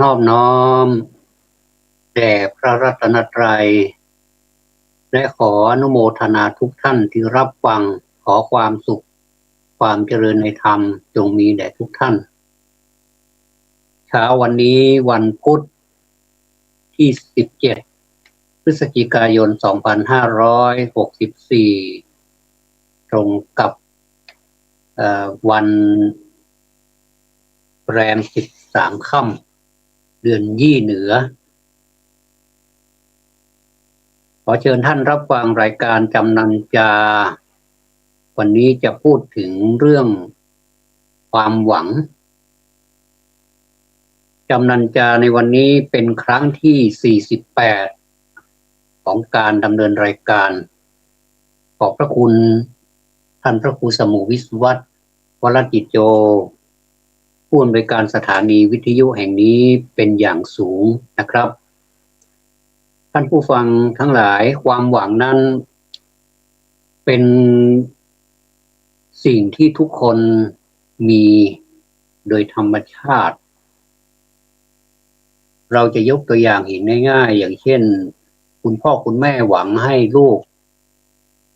นอบน้อมแด่พระรัตนตรัยและขออนุโมทนาทุกท่านที่รับฟังขอความสุขความเจริญในธรรมจงมีแด่ทุกท่านเช้าวันนี้วันพุธที่17พฤศจิกายน2564ตรงกับวันแรม13ค่ำเดือนยี่เหนือขอเชิญท่านรับฟังรายการจำนันจาวันนี้จะพูดถึงเรื่องความหวังจำนันจาในวันนี้เป็นครั้งที่48ของการดำเนินรายการขอบพระคุณท่านพระครูสมุวิศวัตรวรจิตโจผู้อำนวยการสถานีวิทยุแห่งนี้เป็นอย่างสูงนะครับท่านผู้ฟังทั้งหลายความหวังนั้นเป็นสิ่งที่ทุกคนมีโดยธรรมชาติเราจะยกตัวอย่างเห็นง่ายๆอย่างเช่นคุณพ่อคุณแม่หวังให้ลูก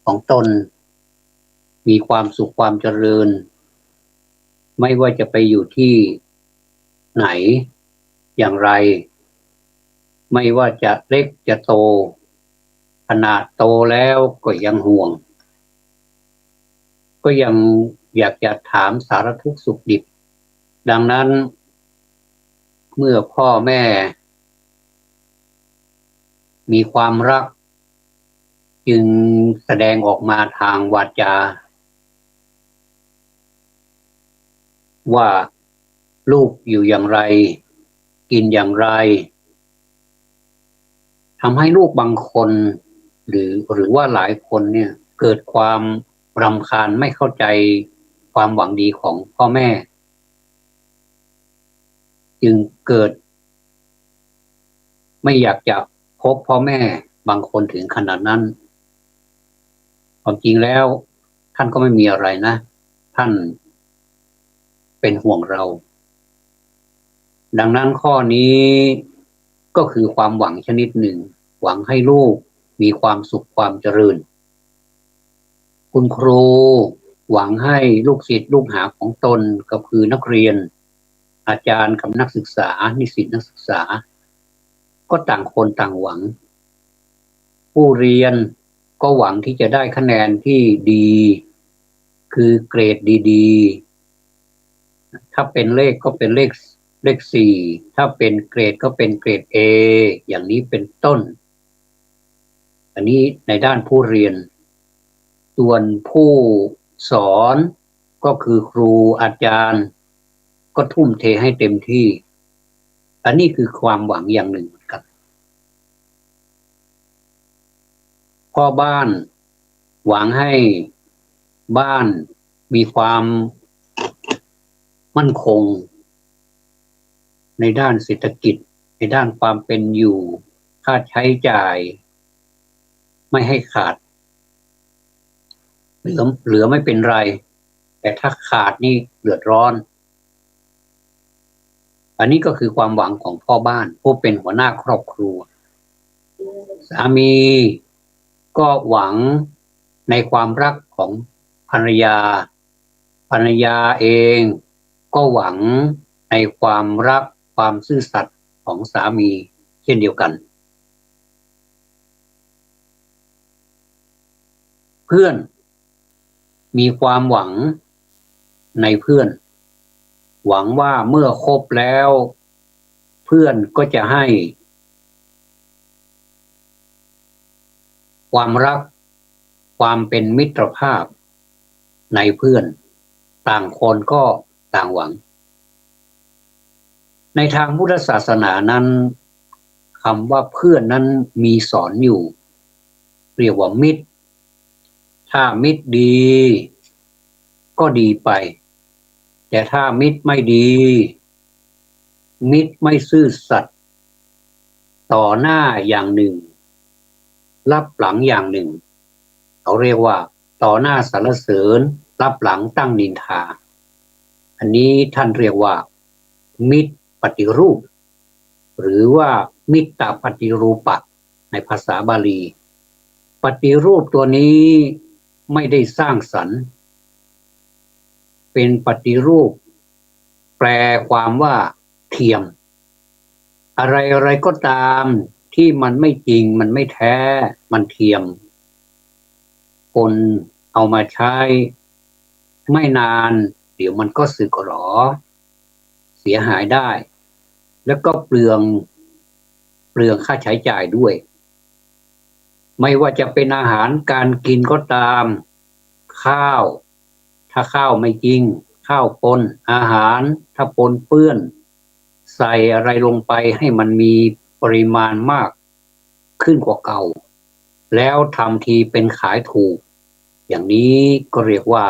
ของตนมีความสุขความเจริญไม่ว่าจะไปอยู่ที่ไหนอย่างไรไม่ว่าจะเล็กจะโตขนาดโตแล้วก็ยังห่วงก็ยังอยากจะถามสารทุกข์สุขดิบดังนั้นเมื่อพ่อแม่มีความรักจึงแสดงออกมาทางวาจาว่าลูกอยู่อย่างไรกินอย่างไรทำให้ลูกบางคนหรือว่าหลายคนเนี่ยเกิดความรำคาญไม่เข้าใจความหวังดีของพ่อแม่จึงเกิดไม่อยากจะพบพ่อแม่บางคนถึงขนาดนั้นความจริงแล้วท่านก็ไม่มีอะไรนะท่านเป็นห่วงเราดังนั้นข้อนี้ก็คือความหวังชนิดหนึ่งหวังให้ลูกมีความสุขความเจริญคุณครูหวังให้ลูกศิษย์ลูกหาของตนก็คือนักเรียนอาจารย์กับนักศึกษานิสิตนักศึกษาก็ต่างคนต่างหวังผู้เรียนก็หวังที่จะได้คะแนนที่ดีคือเกรดดีๆถ้าเป็นเลขก็เป็นเลข4ถ้าเป็นเกรดก็เป็นเกรด A อย่างนี้เป็นต้นอันนี้ในด้านผู้เรียนส่วนผู้สอนก็คือครูอาจารย์ก็ทุ่มเทให้เต็มที่อันนี้คือความหวังอย่างหนึ่งครับพ่อบ้านหวังให้บ้านมีความมั่นคงในด้านเศรษฐกิจในด้านความเป็นอยู่ค่าใช้จ่ายไม่ให้ขาดเหลือไม่เป็นไรแต่ถ้าขาดนี่เดือดร้อนอันนี้ก็คือความหวังของพ่อบ้านผู้เป็นหัวหน้าครอบครัวสามีก็หวังในความรักของภรรยาเองก็หวังในความรักความซื่อสัตย์ของสามีเช่นเดียวกันเพื่อนมีความหวังในเพื่อนหวังว่าเมื่อคบแล้วเพื่อนก็จะให้ความรักความเป็นมิตรภาพในเพื่อนต่างคนก็ต่างหวังในทางพุทธศาสนานั้นคำว่าเพื่อนนั้นมีสอนอยู่เรียกว่ามิตรถ้ามิตรดีก็ดีไปแต่ถ้ามิตรไม่ดีมิตรไม่ซื่อสัตย์ต่อหน้าอย่างหนึ่งรับหลังอย่างหนึ่งเขาเรียกว่าต่อหน้าสรรเสริญรับหลังตั้งนินทาอันนี้ท่านเรียกว่ามิตรปฏิรูป หรือว่ามิตตปฏิรูปะในภาษาบาลีปฏิรูปตัวนี้ไม่ได้สร้างสรรค์เป็นปฏิรูปแปลความว่าเทียมอะไรอะไรก็ตามที่มันไม่จริงมันไม่แท้มันเทียมคนเอามาใช้ไม่นานเดี๋ยวมันก็สึกหรอเสียหายได้แล้วก็เปลืองค่าใช้จ่ายด้วยไม่ว่าจะเป็นอาหารการกินก็ตามข้าวถ้าข้าวไม่จริงข้าวปนอาหารถ้าปนเปื้อนใส่อะไรลงไปให้มันมีปริมาณมากขึ้นกว่าเก่าแล้วทำทีเป็นขายถูกอย่างนี้ก็เรียกว่า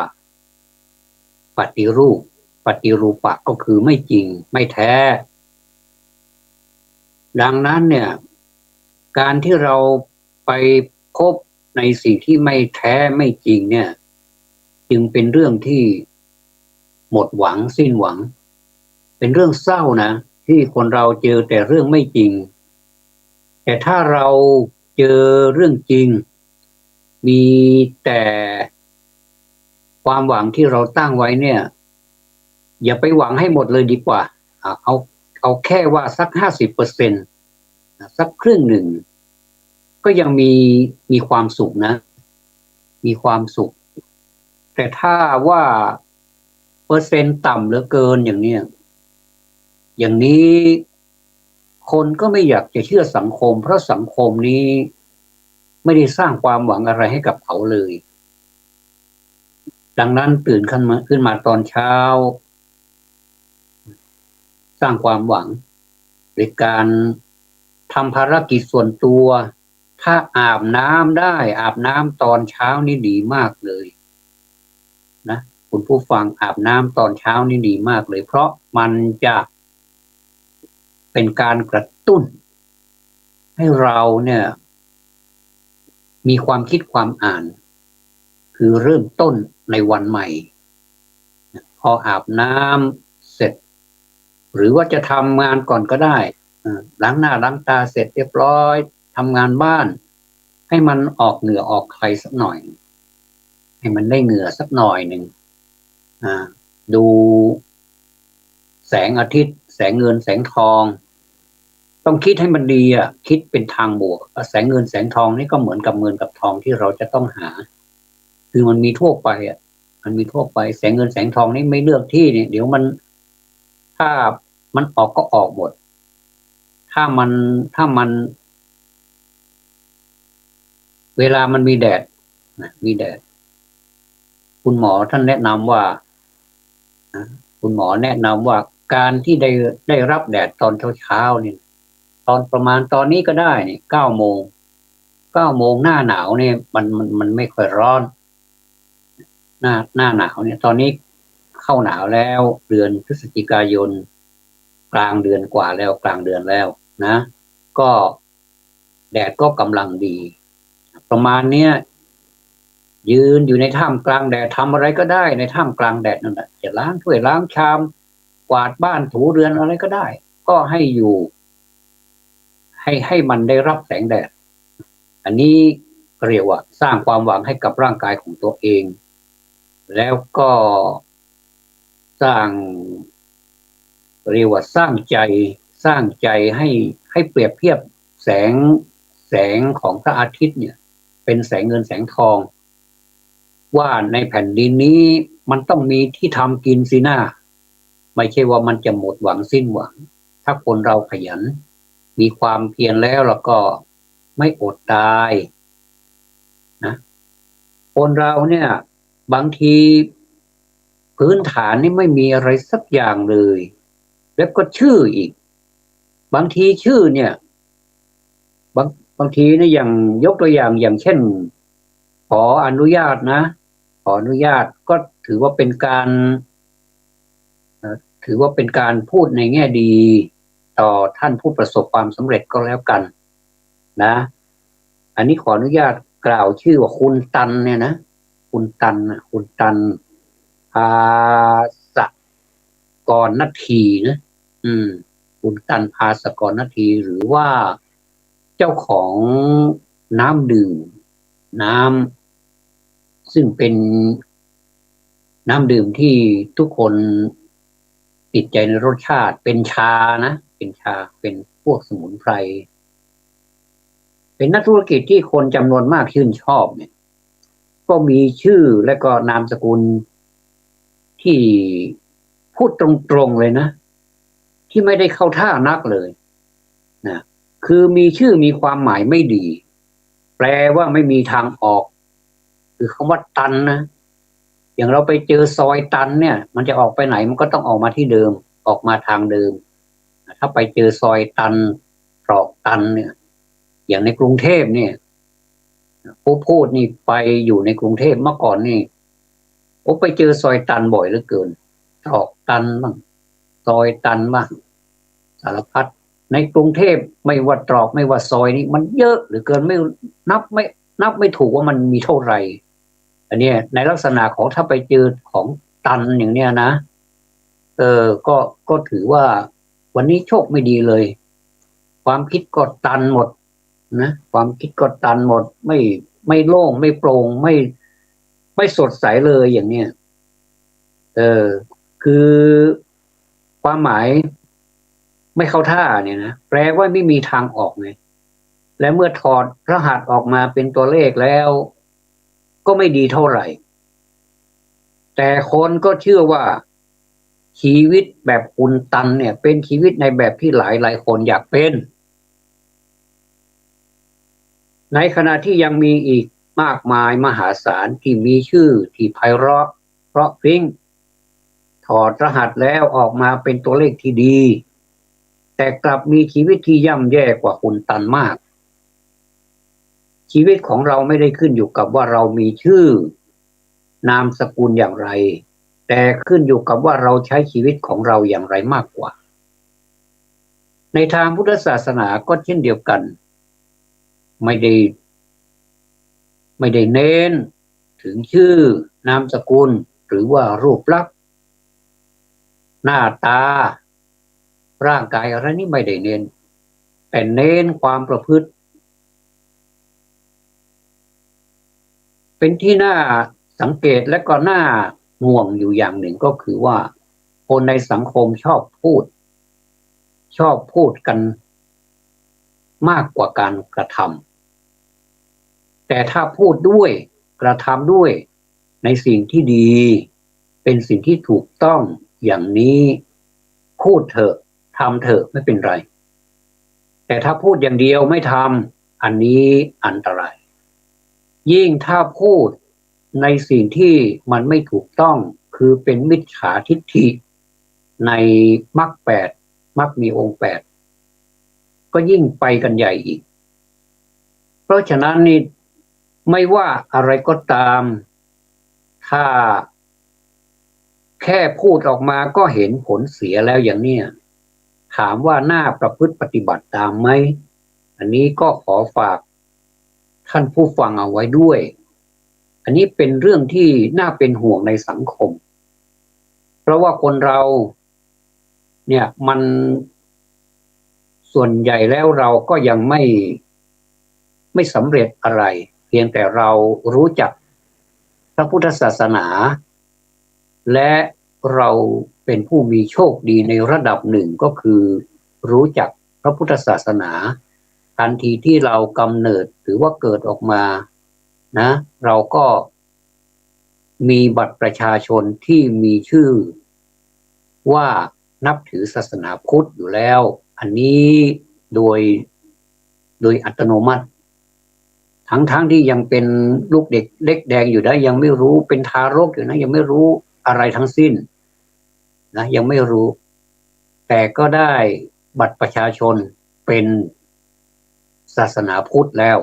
ปฏิรูปปฏิรูปะก็คือไม่จริงไม่แท้ดังนั้นเนี่ยการที่เราไปพบในสิ่งที่ไม่แท้ไม่จริงเนี่ยจึงเป็นเรื่องที่หมดหวังสิ้นหวังเป็นเรื่องเศร้านะที่คนเราเจอแต่เรื่องไม่จริงแต่ถ้าเราเจอเรื่องจริงมีแต่ความหวังที่เราตั้งไว้เนี่ยอย่าไปหวังให้หมดเลยดีกว่าเอาแค่ว่าสัก50%สักครึ่งหนึ่งก็ยังมีความสุขนะมีความสุขแต่ถ้าว่าเปอร์เซ็นต์ต่ำเหลือเกินอย่างนี้คนก็ไม่อยากจะเชื่อสังคมเพราะสังคมนี้ไม่ได้สร้างความหวังอะไรให้กับเขาเลยดังนั้นตื่นขึ้นมาตอนเช้าสร้างความหวังในการทำภารกิจส่วนตัวถ้าอาบน้ำได้อาบน้ำตอนเช้านี่ดีมากเลยนะคุณผู้ฟังอาบน้ำตอนเช้านี่ดีมากเลยเพราะมันจะเป็นการกระตุ้นให้เราเนี่ยมีความคิดความอ่านคือเริ่มต้นในวันใหม่พออาบน้ำเสร็จหรือว่าจะทำงานก่อนก็ได้ล้างหน้าล้างตาเสร็จเรียบร้อยทำงานบ้านให้มันออกเหงื่อออกไขสักหน่อยให้มันได้เหงื่อสักหน่อยหนึ่งดูแสงอาทิตย์แสงเงินแสงทองต้องคิดให้มันดีคิดเป็นทางบวกแสงเงินแสงทองนี่ก็เหมือนกับเงินกับทองที่เราจะต้องหาคือมันมีทั่วไปมันมีทั่วไปแสงเงินแสงทองนี่ไม่เลือกที่เนี่ยเดี๋ยวมันถ้ามันออกก็ออกหมดถ้ามันเวลามันมีแดดมีแดดคุณหมอท่านแนะนำว่าคุณหมอแนะนำว่าการที่ได้รับแดดตอนเช้าเนี่ยตอนประมาณตอนนี้ก็ได้เนี่ย9 โมงหน้าหนาวเนี่ยมันไม่ค่อยร้อนหน้าหนาวเนี่ยตอนนี้เข้าหนาวแล้วเดือนพฤศจิกายนกลางเดือนกว่าแล้วกลางเดือนแล้วนะก็แดดก็กำลังดีประมาณเนี้ยยืนอยู่ในท่ามกลางแดดทำอะไรก็ได้ในท่ามกลางแดดนั่นแหละจะล้างถ้วยล้างชามกวาดบ้านถูเรือนอะไรก็ได้ก็ให้อยู่ให้มันได้รับแสงแดดอันนี้เรียกว่าสร้างความหวังให้กับร่างกายของตัวเองแล้วก็สร้างเรียกว่าสร้างใจให้เปรียบเทียบแสงของพระอาทิตย์เนี่ยเป็นแสงเงินแสงทองว่าในแผ่นดินนี้มันต้องมีที่ทำกินสินะไม่ใช่ว่ามันจะหมดหวังสิ้นหวังถ้าคนเราขยันมีความเพียรแล้วก็ไม่อดตายนะคนเราเนี่ยบางทีพื้นฐานนี่ไม่มีอะไรสักอย่างเลยแล้วก็ชื่ออีกบางทีชื่อเนี่ยบางทีเนี่ยอย่างยกตัวอย่างเช่นขออนุญาตนะขออนุญาตก็ถือว่าเป็นการพูดในแง่ดีต่อท่านผู้ประสบความสำเร็จก็แล้วกันนะอันนี้ขออนุญาตกล่าวชื่อว่าคุณตันเนี่ยนะคุณตันภาสกรณทีนะ คุณตันภาสกรณทีหรือว่าเจ้าของน้ำดื่มน้ำซึ่งเป็นน้ำดื่มที่ทุกคนติดใจในรสชาติเป็นชานะเป็นชาเป็นพวกสมุนไพรเป็นนักธุรกิจที่คนจำนวนมากชื่นชอบเนี่ยก็มีชื่อและก็นามสกุลที่พูดตรงๆเลยนะที่ไม่ได้เข้าท่านักเลยนะคือมีชื่อมีความหมายไม่ดีแปลว่าไม่มีทางออกคือคำว่าตันนะอย่างเราไปเจอซอยตันเนี่ยมันจะออกไปไหนมันก็ต้องออกมาที่เดิมออกมาทางเดิมถ้าไปเจอซอยตันตรอกตันเนี่ยอย่างในกรุงเทพเนี่ยผู้พูดนี่ไปอยู่ในกรุงเทพเมื่อก่อนนี่ผมไปเจอซอยตันบ่อยเหลือเกินตรอกตันบ้างซอยตันบ้างสารพัดในกรุงเทพไม่ว่าตรอกไม่ว่าซอยนี่มันเยอะเหลือเกินไม่นับไม่ถูกว่ามันมีเท่าไหร่อันนี้ในลักษณะของถ้าไปเจอของตันอย่างเนี้ยนะก็ถือว่าวันนี้โชคไม่ดีเลยความคิดก็ตันหมดนะความคิดก็ตันหมดไม่โล่งไม่โปร่งไม่สดใสเลยอย่างเนี้ยคือความหมายไม่เข้าท่าเนี่ยนะแปลว่าไม่มีทางออกไงและเมื่อถอดรหัสออกมาเป็นตัวเลขแล้วก็ไม่ดีเท่าไหร่แต่คนก็เชื่อว่าชีวิตแบบคุณตันเนี่ยเป็นชีวิตในแบบที่หลายคนอยากเป็นในขณะที่ยังมีอีกมากมายมหาศาลที่มีชื่อที่ไพเราะเพราะพริ้งถอดรหัสแล้วออกมาเป็นตัวเลขที่ดีแต่กลับมีชีวิตที่ย่ำแย่กว่าคุณตันมากชีวิตของเราไม่ได้ขึ้นอยู่กับว่าเรามีชื่อนามสกุลอย่างไรแต่ขึ้นอยู่กับว่าเราใช้ชีวิตของเราอย่างไรมากกว่าในทางพุทธศาสนาก็เช่นเดียวกันไม่ได้เน้นถึงชื่อนามสกุลหรือว่ารูปลักษณ์หน้าตาร่างกายอะไรนี่ไม่ได้เน้นแต่เน้นความประพฤติเป็นที่น่าสังเกตและก็น่าห่วงอยู่อย่างหนึ่งก็คือว่าคนในสังคมชอบพูดกันมากกว่าการกระทำแต่ถ้าพูดด้วยกระทำด้วยในสิ่งที่ดีเป็นสิ่งที่ถูกต้องอย่างนี้พูดเถอะทำเถอะไม่เป็นไรแต่ถ้าพูดอย่างเดียวไม่ทำอันนี้อันตรายยิ่งถ้าพูดในสิ่งที่มันไม่ถูกต้องคือเป็นมิจฉาทิฏฐิในมรรคแปดมรรคมีองค์แปดก็ยิ่งไปกันใหญ่อีกเพราะฉะนั้นนี่ไม่ว่าอะไรก็ตามถ้าแค่พูดออกมาก็เห็นผลเสียแล้วอย่างเนี้ยถามว่าน่าประพฤติปฏิบัติตามไหมอันนี้ก็ขอฝากท่านผู้ฟังเอาไว้ด้วยอันนี้เป็นเรื่องที่น่าเป็นห่วงในสังคมเพราะว่าคนเราเนี่ยมันส่วนใหญ่แล้วเราก็ยังไม่สำเร็จอะไรเพียงแต่เรารู้จักพระพุทธศาสนาและเราเป็นผู้มีโชคดีในระดับหนึ่งก็คือรู้จักพระพุทธศาสนาทันทีที่เรากำเนิดหรือว่าเกิดออกมานะเราก็มีบัตรประชาชนที่มีชื่อว่านับถือศาสนาพุทธอยู่แล้วอันนี้โดยอัตโนมัติทั้งที่ยังเป็นลูกเด็กเล็กแดงอยู่นะยังไม่รู้เป็นทารกอยู่นะยังไม่รู้อะไรทั้งสิ้นนะยังไม่รู้แต่ก็ได้บัตรประชาชนเป็นศาสนาพุทธแล้ว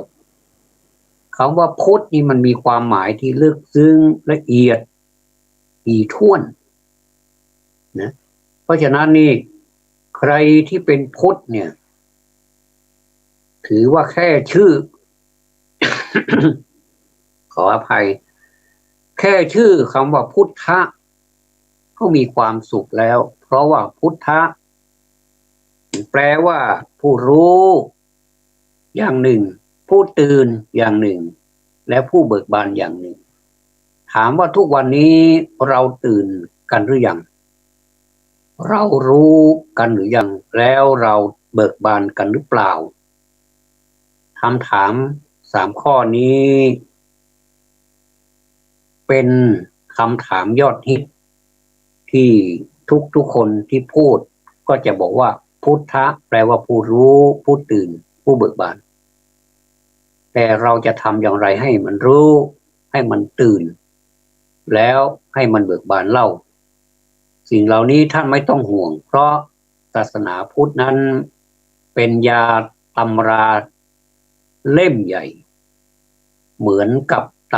คำว่าพุทธนี่มันมีความหมายที่ลึกซึ้งละเอียดถี่ถ้วนนะเพราะฉะนั้นนี่ใครที่เป็นพุทธเนี่ยถือว่าแค่ชื่อ ขออภัยแค่ชื่อคำว่าพุทธะก็มีความสุขแล้วเพราะว่าพุทธะ แปลว่าผู้รู้อย่างหนึ่งผู้ตื่นอย่างหนึ่งและผู้เบิกบานอย่างหนึ่งถามว่าทุกวันนี้เราตื่นกันหรือยังเรารู้กันหรือยังแล้วเราเบิกบานกันหรือเปล่าคำถาม3 ข้อนี้เป็นคำถามยอดฮิตที่ทุกคนที่พูดก็จะบอกว่าพุทธะแปลว่าผู้รู้ผู้ตื่นผู้เบิกบานแต่เราจะทำอย่างไรให้มันรู้ให้มันตื่นแล้วให้มันเบิกบานเล่าสิ่งเหล่านี้ท่านไม่ต้องห่วงเพราะศาสนาพุทธนั้นเป็นยาตำราเล่มใหญ่เหมือนกับต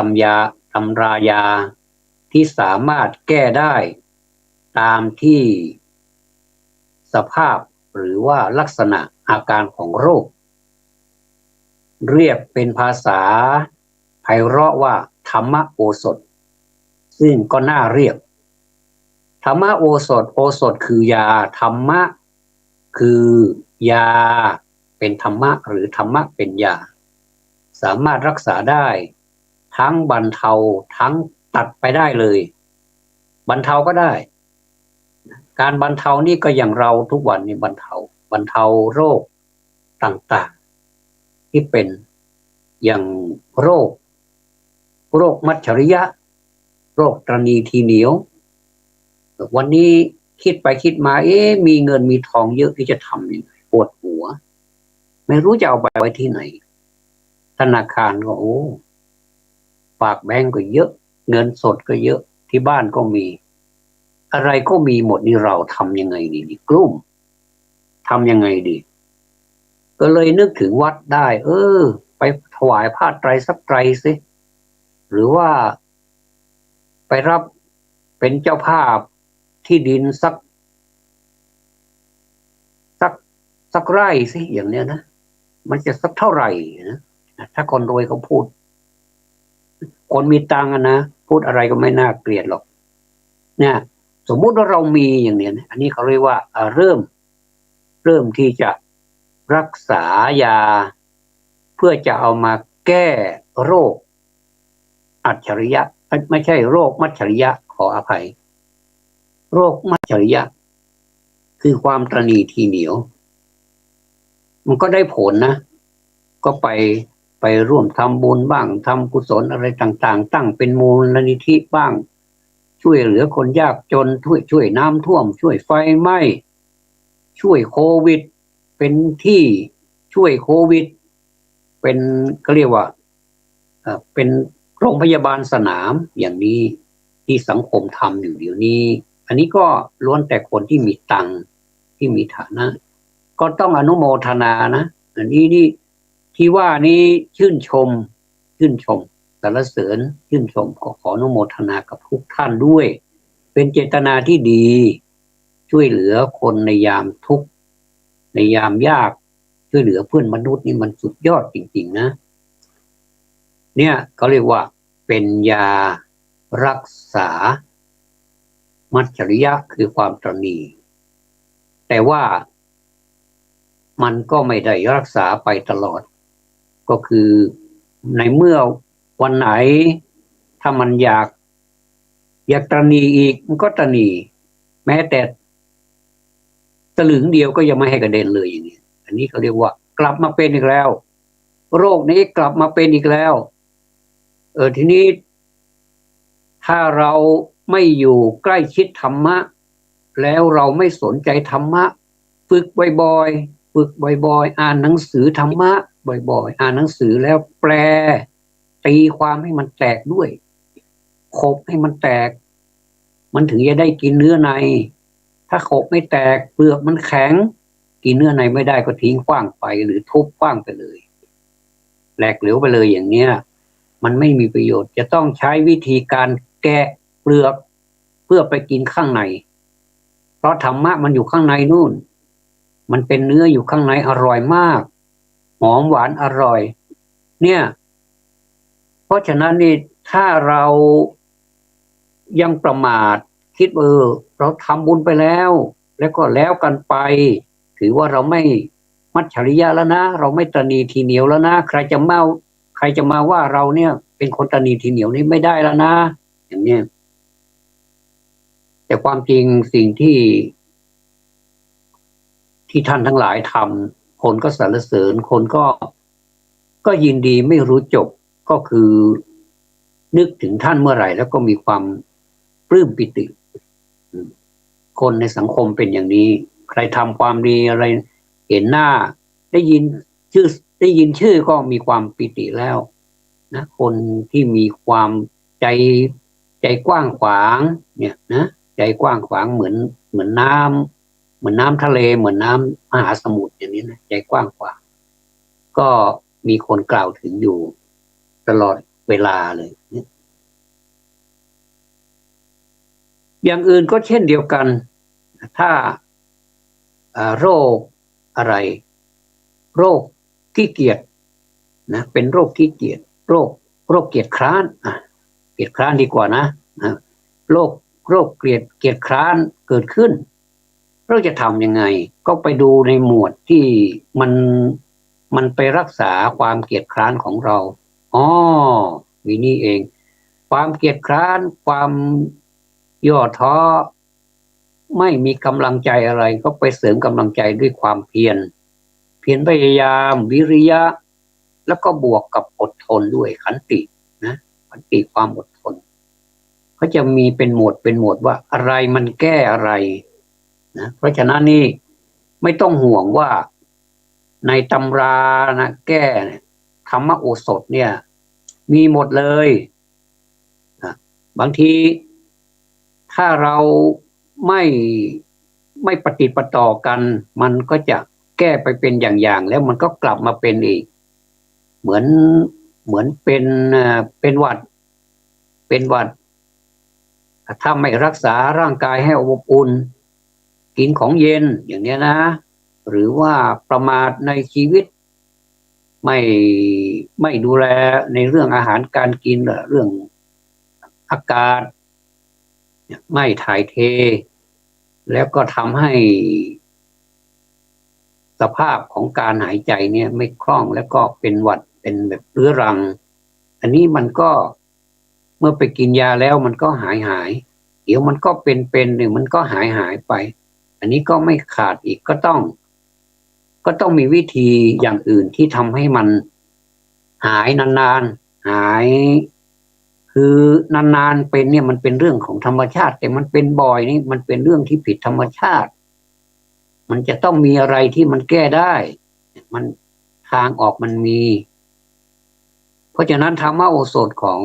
ำรายาที่สามารถแก้ได้ตามที่สภาพหรือว่าลักษณะอาการของโรคเรียกเป็นภาษาไพเราะว่าธรรมโอสถซึ่งก็น่าเรียกธรรมโอสถคือยาธรรมะคือยาเป็นธรรมะหรือธรรมะเป็นยาสามารถรักษาได้ทั้งบรรเทาทั้งตัดไปได้เลยบรรเทาก็ได้การบรรเทานี่ก็อย่างเราทุกวันนี้บรรเทาโรคต่างๆที่เป็นอย่างโรคมัจฉริยะโรคตรณีทีเหนียววันนี้คิดไปคิดมามีเงินมีทองเยอะที่จะทำยังไงปวดหัวไม่รู้จะเอาไปไว้ที่ไหนธนาคารก็ฝากแบงก์ก็เยอะเงินสดก็เยอะที่บ้านก็มีอะไรก็มีหมดนี่เราทำยังไงดีกลุ่มทำยังไงดีก็เลยนึกถึงวัดได้ไปถวายผ้าไตรสักไตรสิหรือว่าไปรับเป็นเจ้าภาพที่ดินสักไร่สิอย่างเนี้ยนะมันจะสักเท่าไหร่นะถ้าคนรวยเขาพูดคนมีตังค์นะพูดอะไรก็ไม่น่าเกลียดหรอกเนี่ยสมมุติว่าเรามีอย่างเนี้ยอันนี้เขาเรียกว่าเริ่มที่จะรักษายาเพื่อจะเอามาแก้โรคอัจฉริยะไม่ใช่โรคมัจฉริยะขออภัยโรคมัจฉริยะคือความตระหนี่ทีเหนียวมันก็ได้ผลนะก็ไปร่วมทำบุญบ้างทำกุศลอะไรต่างๆตั้งเป็นมูลนิธิบ้างช่วยเหลือคนยากจนช่วยน้ำท่วมช่วยไฟไหม้ช่วยโควิดเป็นที่ช่วยโควิดเป็นเขาเรียกว่าเป็นโรงพยาบาลสนามอย่างนี้ที่สังคมทำอยู่เดี๋ยวนี้อันนี้ก็ล้วนแต่คนที่มีตังค์ที่มีฐานะก็ต้องอนุโมทนานะอันนี้ที่ว่านี้ชื่นชมสรรเสริญชื่นชมขออนุโมทนากับทุกท่านด้วยเป็นเจตนาที่ดีช่วยเหลือคนในยามทุกข์ในยามยากช่วยเหลือเพื่อนมนุษย์นี่มันสุดยอดจริงๆนะเนี่ยเขาเรียกว่าเป็นยารักษามัจฉริยะคือความตระหนี่แต่ว่ามันก็ไม่ได้รักษาไปตลอดก็คือในเมื่อวันไหนถ้ามันอยากตระหนี่อีกมันก็ตระหนี่แม้แต่สลึงเดียวก็ยังไม่ให้กระเด็นเลยอย่างนี้อันนี้เขาเรียกว่ากลับมาเป็นอีกแล้วโรคนี้กลับมาเป็นอีกแล้วทีนี้ถ้าเราไม่อยู่ใกล้ชิดธรรมะแล้วเราไม่สนใจธรรมะฝึกบ่อยๆอ่านหนังสือธรรมะบ่อยๆอ่านหนังสือแล้วแปลตีความให้มันแตกด้วยขบให้มันแตกมันถึงจะได้กินเนื้อในถ้าขบไม่แตกเปลือกมันแข็งกินเนื้อในไม่ได้ก็ทิ้งขว้างไปหรือทุบขว้างไปเลยแหลกเหลวไปเลยอย่างเนี้ยมันไม่มีประโยชน์จะต้องใช้วิธีการแกะเปลือกเพื่อไปกินข้างในเพราะธรรมะมันอยู่ข้างในนู่นมันเป็นเนื้ออยู่ข้างในอร่อยมากหอมหวานอร่อยเนี่ยเพราะฉะนั้นนี่ถ้าเรายังประมาทคิดเราทำบุญไปแล้วแล้วก็แล้วกันไป ถือว่าเราไม่มัจฉริยะแล้วนะเราไม่ตระหนี่ทีเหนียวแล้วนะใครจะมาว่าเราเนี่ยเป็นคนตระหนี่ทีเหนียวนี่ไม่ได้แล้วนะอย่างเนี้ยแต่ความจริงสิ่งที่ท่านทั้งหลายทำคนก็สรรเสริญคนก็ยินดีไม่รู้จบก็คือนึกถึงท่านเมื่อไหร่แล้วก็มีความปลื้มปิติคนในสังคมเป็นอย่างนี้ใครทำความดีอะไรเห็นหน้าได้ยินชื่อก็มีความปิติแล้วนะคนที่มีความใจกว้างขวางเนี่ยนะใจกว้างขวางเหมือนน้ำทะเลเหมือนน้ำมหาสมุทรอย่างนี้นะใจกว้างขวางก็มีคนกล่าวถึงอยู่ตลอดเวลาเลยอย่างอื่นก็เช่นเดียวกันถ้าโรคอะไรโรคขี้เกียจนะเป็นโรคขี้เกียจโรคเกียจคร้านเกียจคร้านดีกว่านะโรคเกียจคร้านเกิดขึ้นเราจะทำยังไงก็ไปดูในหมวดที่มันไปรักษาความเกียจคร้านของเราอ๋อมีนี่เองความเกียจคร้านความย่อท้อไม่มีกำลังใจอะไรก็ไปเสริมกำลังใจด้วยความเพียรพยายามวิริยะแล้วก็บวกกับอดทนด้วยขันตินะขันติความอดทนเขาจะมีเป็นหมวดว่าอะไรมันแก้อะไรนะเพราะฉะนั้นนี่ไม่ต้องห่วงว่าในตำรานะแก้ธรรมโอสถเนี่ยมีหมดเลยนะบางทีถ้าเราไม่ปฏิปต่อกันมันก็จะแก้ไปเป็นอย่างแล้วมันก็กลับมาเป็นอีกเหมือนเป็นหวัดถ้าไม่รักษาร่างกายให้อบอุ่นกินของเย็นอย่างนี้นะหรือว่าประมาทในชีวิตไม่ดูแลในเรื่องอาหารการกินเรื่องอากาศไม่ถ่ายเทแล้วก็ทำให้สภาพของการหายใจเนี่ยไม่คล่องแล้วก็เป็นหวัดเป็นแบบเรื้อรังอันนี้มันก็เมื่อไปกินยาแล้วมันก็หายเดี๋ยวมันก็เป็นหนึ่งมันก็หายไปอันนี้ก็ไม่ขาดอีกก็ต้องมีวิธีอย่างอื่นที่ทำให้มันหายนานๆหายคือนานๆเป็นเนี่ยมันเป็นเรื่องของธรรมชาติแต่มันเป็นบ่อยนี่มันเป็นเรื่องที่ผิดธรรมชาติมันจะต้องมีอะไรที่มันแก้ได้มันทางออกมันมีเพราะฉะนั้นธรรมโอสถของ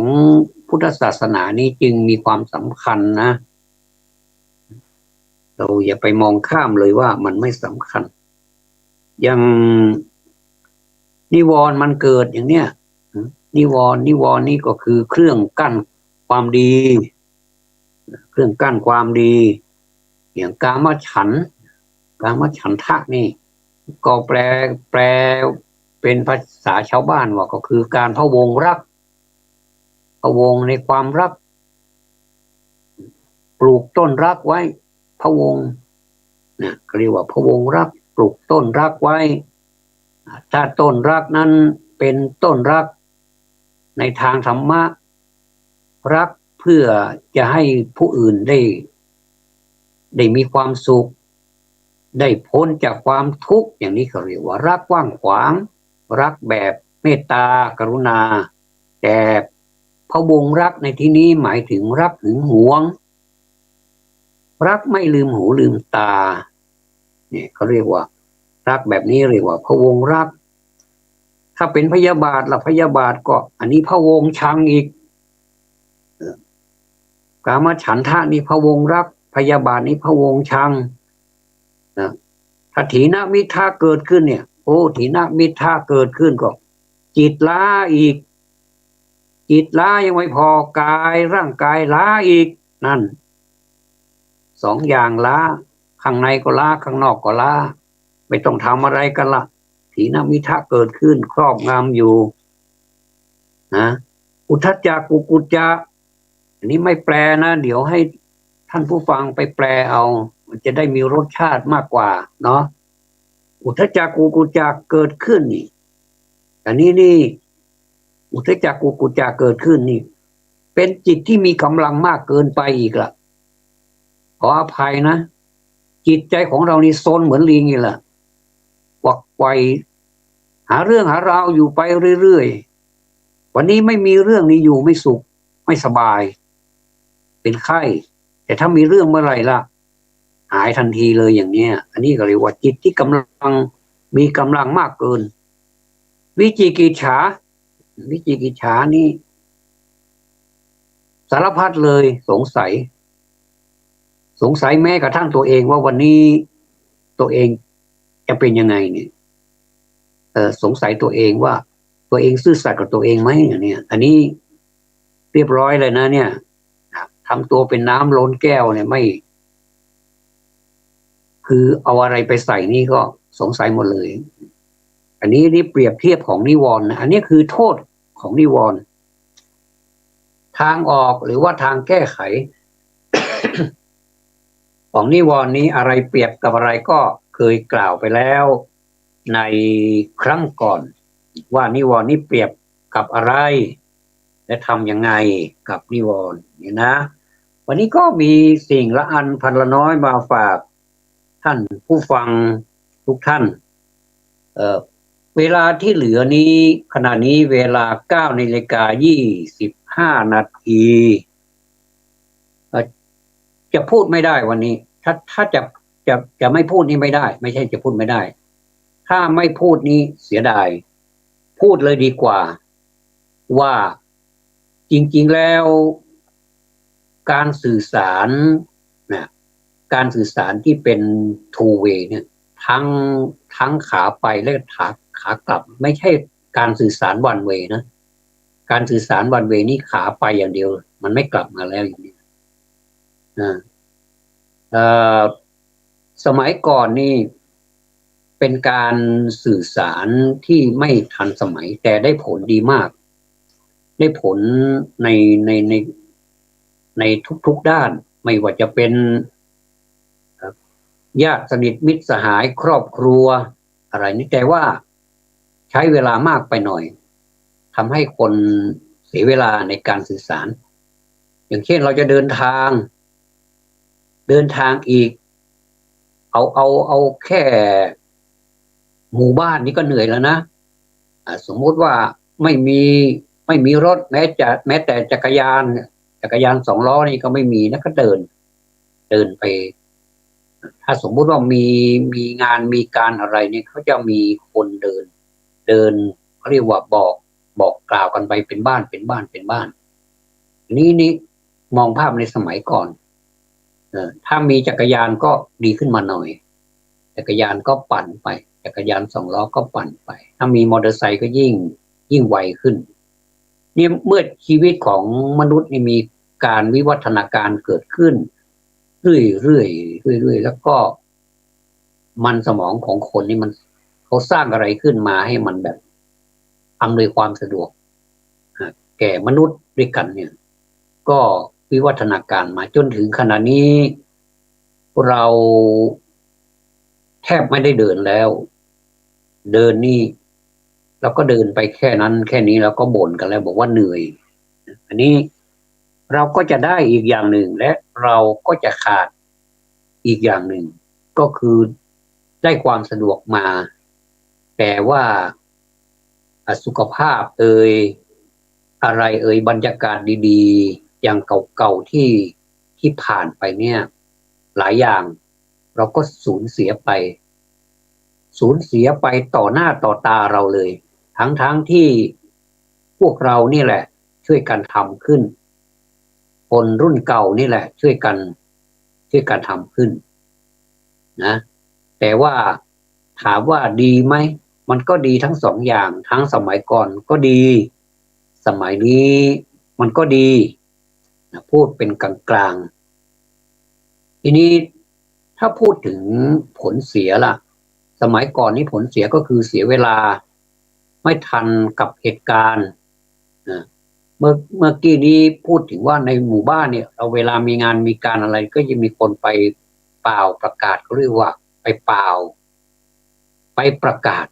พุทธศาสนานี้จึงมีความสำคัญนะเราอย่าไปมองข้ามเลยว่ามันไม่สำคัญอย่างนิวรณ์มันเกิดอย่างเนี้ยนิวรณ์นี่ก็คือเครื่องกั้นความดีเครื่องกั้นความดีอย่างกามฉันทะนี่ก็แปลเป็นภาษาชาวบ้านว่าก็คือการพะวงรักพะวงในความรักปลูกต้นรักไว้พะวงนะเรียกว่าพะวงรักปลูกต้นรักไว้ถ้าต้นรักนั้นเป็นต้นรักในทางธรรมะรักเพื่อจะให้ผู้อื่นได้มีความสุขได้พ้นจากความทุกข์อย่างนี้เขาเรียกว่ารักกว้างขวางรักแบบเมตตากรุณาแต่พะวงรักในที่นี้หมายถึงรักหึงหวงรักไม่ลืมหูลืมตาเนี่ยเขาเรียกว่ารักแบบนี้เรียกว่าพะวงรักถ้าเป็นพยาบาทล่ะพยาบาทก็อันนี้พะวงชังอีกกามฉันทะนี่พะวงรักพยาบาทนี่พะวงชังนะถ้าถีนมิทธะเกิดขึ้นเนี่ยโอ้ถีนมิทธะเกิดขึ้นก็จิตล้าอีกจิตล้ายังไม่พอกายร่างกายล้าอีกนั่นสองอย่างล้าข้างในก็ล้าข้างนอกก็ล้าไม่ต้องทำอะไรกันละถีนมิทธะเกิดขึ้นครอบงำอยู่นะอุทธัจจะกุกุจจะอันนี้ไม่แปลนะเดี๋ยวให้ท่านผู้ฟังไปแปลเอามันจะได้มีรสชาติมากกว่าเนาะ อุทธัจจกุกุจจะเกิดขึ้นนี่อันนี้นี่อุทธัจจกุกุจจะเกิดขึ้นนี่เป็นจิตที่มีกำลังมากเกินไปอีกละขออภัยนะจิตใจของเรานี่ซนเหมือนลิงนี่แหละวักไวหาเรื่องหาราวอยู่ไปเรื่อยๆวันนี้ไม่มีเรื่องนี้อยู่ไม่สุขไม่สบายเป็นไข้แต่ถ้ามีเรื่องเมื่อไหร่ล่ะหายทันทีเลยอย่างเนี้ยอันนี้ก็เรียกว่าจิตที่กำลังมีกำลังมากเกินวิจิกิจฉานี่สารพัดเลยสงสัยแม้กระทั่งตัวเองว่าวันนี้ตัวเองจะเป็นยังไงเนี่ยสงสัยตัวเองว่าตัวเองซื่อสัตย์กับตัวเองไหมเนี่ยอันนี้เรียบร้อยเลยนะเนี่ยทำตัวเป็นน้ำล้นแก้วเนี่ยไม่คือเอาอะไรไปใส่นี่ก็สงสัยหมดเลยอันนี้เปรียบเทียบของนิวรณ์นะอันนี้คือโทษของนิวรณ์ทางออกหรือว่าทางแก้ไข ของนิวรณ์นี้อะไรเปรียบกับอะไรก็เคยกล่าวไปแล้วในครั้งก่อนว่านิวรณ์นี้เปรียบกับอะไรและทำยังไงกับนิวรณ์เนี่ยนะวันนี้ก็มีสิ่งละอันพันละน้อยมาฝากท่านผู้ฟังทุกท่านเวลาที่เหลือนี้ขณะนี้เวลา 9:25 นาทีจะพูดไม่ได้วันนี้ถ้าจะไม่พูดนี่ไม่ได้ไม่ใช่จะพูดไม่ได้ถ้าไม่พูดนี้เสียดายพูดเลยดีกว่าว่าจริงๆแล้วการสื่อสารนะการสื่อสารที่เป็น two way เนี่ยทั้งขาไปและขากลับไม่ใช่การสื่อสาร one way นะการสื่อสาร one way นี่ขาไปอย่างเดียวมันไม่กลับมาแล้วอย่างนี้สมัยก่อนนี่เป็นการสื่อสารที่ไม่ทันสมัยแต่ได้ผลดีมากได้ผลในทุกด้านไม่ว่าจะเป็นญาติสนิทมิตรสหายครอบครัวอะไรนี่แต่ว่าใช้เวลามากไปหน่อยทำให้คนเสียเวลาในการสื่อสารอย่างเช่นเราจะเดินทางอีกเอาแค่หมู่บ้านนี้ก็เหนื่อยแล้วนะสมมุติว่าไม่มีรถแม้แต่จักรยาน2 ล้อนี่ก็ไม่มีแล้วก็เดินไปถ้าสมมุติว่ามีงานมีการอะไรเนี่ยเขาจะมีคนเดินเขาเรียกว่าบอกกล่าวกันไปเป็นบ้านนี่มองภาพในสมัยก่อนถ้ามีจักรยานก็ดีขึ้นมาหน่อยจักรยานก็ปั่นไปจักรยาน2 ล้อก็ปั่นไปถ้ามีมอเตอร์ไซค์ก็ยิ่งไวขึ้นนี่เมื่อชีวิตของมนุษย์นี่มีการวิวัฒนาการเกิดขึ้นเรื่อยแล้วก็มันสมองของคนนี่มันเขาสร้างอะไรขึ้นมาให้มันแบบอำนวยความสะดวกแก่มนุษย์ด้วยกันเนี่ยก็วิวัฒนาการมาจนถึงขณะนี้เราแทบไม่ได้เดินแล้วเดินนี่เราก็เดินไปแค่นั้นแค่นี้เราก็บ่นกันแล้วบอกว่าเหนื่อยอันนี้เราก็จะได้อีกอย่างหนึ่งและเราก็จะขาดอีกอย่างหนึ่งก็คือได้ความสะดวกมาแต่ว่าสุขภาพอะไรบรรยากาศดีๆอย่างเก่าๆที่ผ่านไปเนี่ยหลายอย่างเราก็สูญเสียไปต่อหน้าต่อตาเราเลยทั้งที่พวกเรานี่แหละช่วยกันทำขึ้นคนรุ่นเก่านี่แหละช่วยกันทำขึ้นนะแต่ว่าถามว่าดีไหมมันก็ดีทั้ง2 อย่างทั้งสมัยก่อนก็ดีสมัยนี้มันก็ดีนะพูดเป็นกลางๆทีนี้ถ้าพูดถึงผลเสียล่ะสมัยก่อนนี้ผลเสียก็คือเสียเวลาไม่ทันกับเหตุการณ์เมื่อกี้นี้พูดถึงว่าในหมู่บ้านเนี่ยเราเวลามีงานมีการอะไรก็จะมีคนไปเป่าประกาศเขาเรียกว่าไปเป่า ไปประกาศ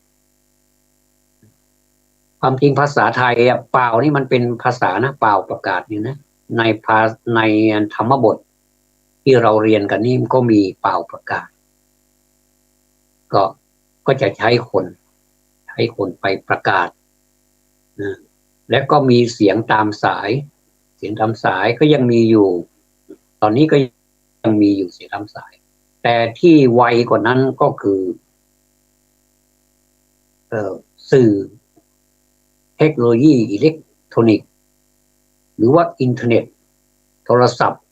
ความจริงภาษาไทยเปล่านี่มันเป็นภาษานะเปล่าประกาศนี่นะในธรรมบทที่เราเรียนกันนี่มันก็มีเปล่าประกาศก็ก็จะใช้คนไปประกาศนะและก็มีเสียงตามสายเสียงตามสายก็ยังมีอยู่ตอนนี้ก็ยังมีอยู่เสียงตามสายแต่ที่ไวกว่านั้นก็คือสื่อเทคโนโลยีอิเล็กทรอนิกส์หรือว่าอินเทอร์เน็ตโทรศัพท์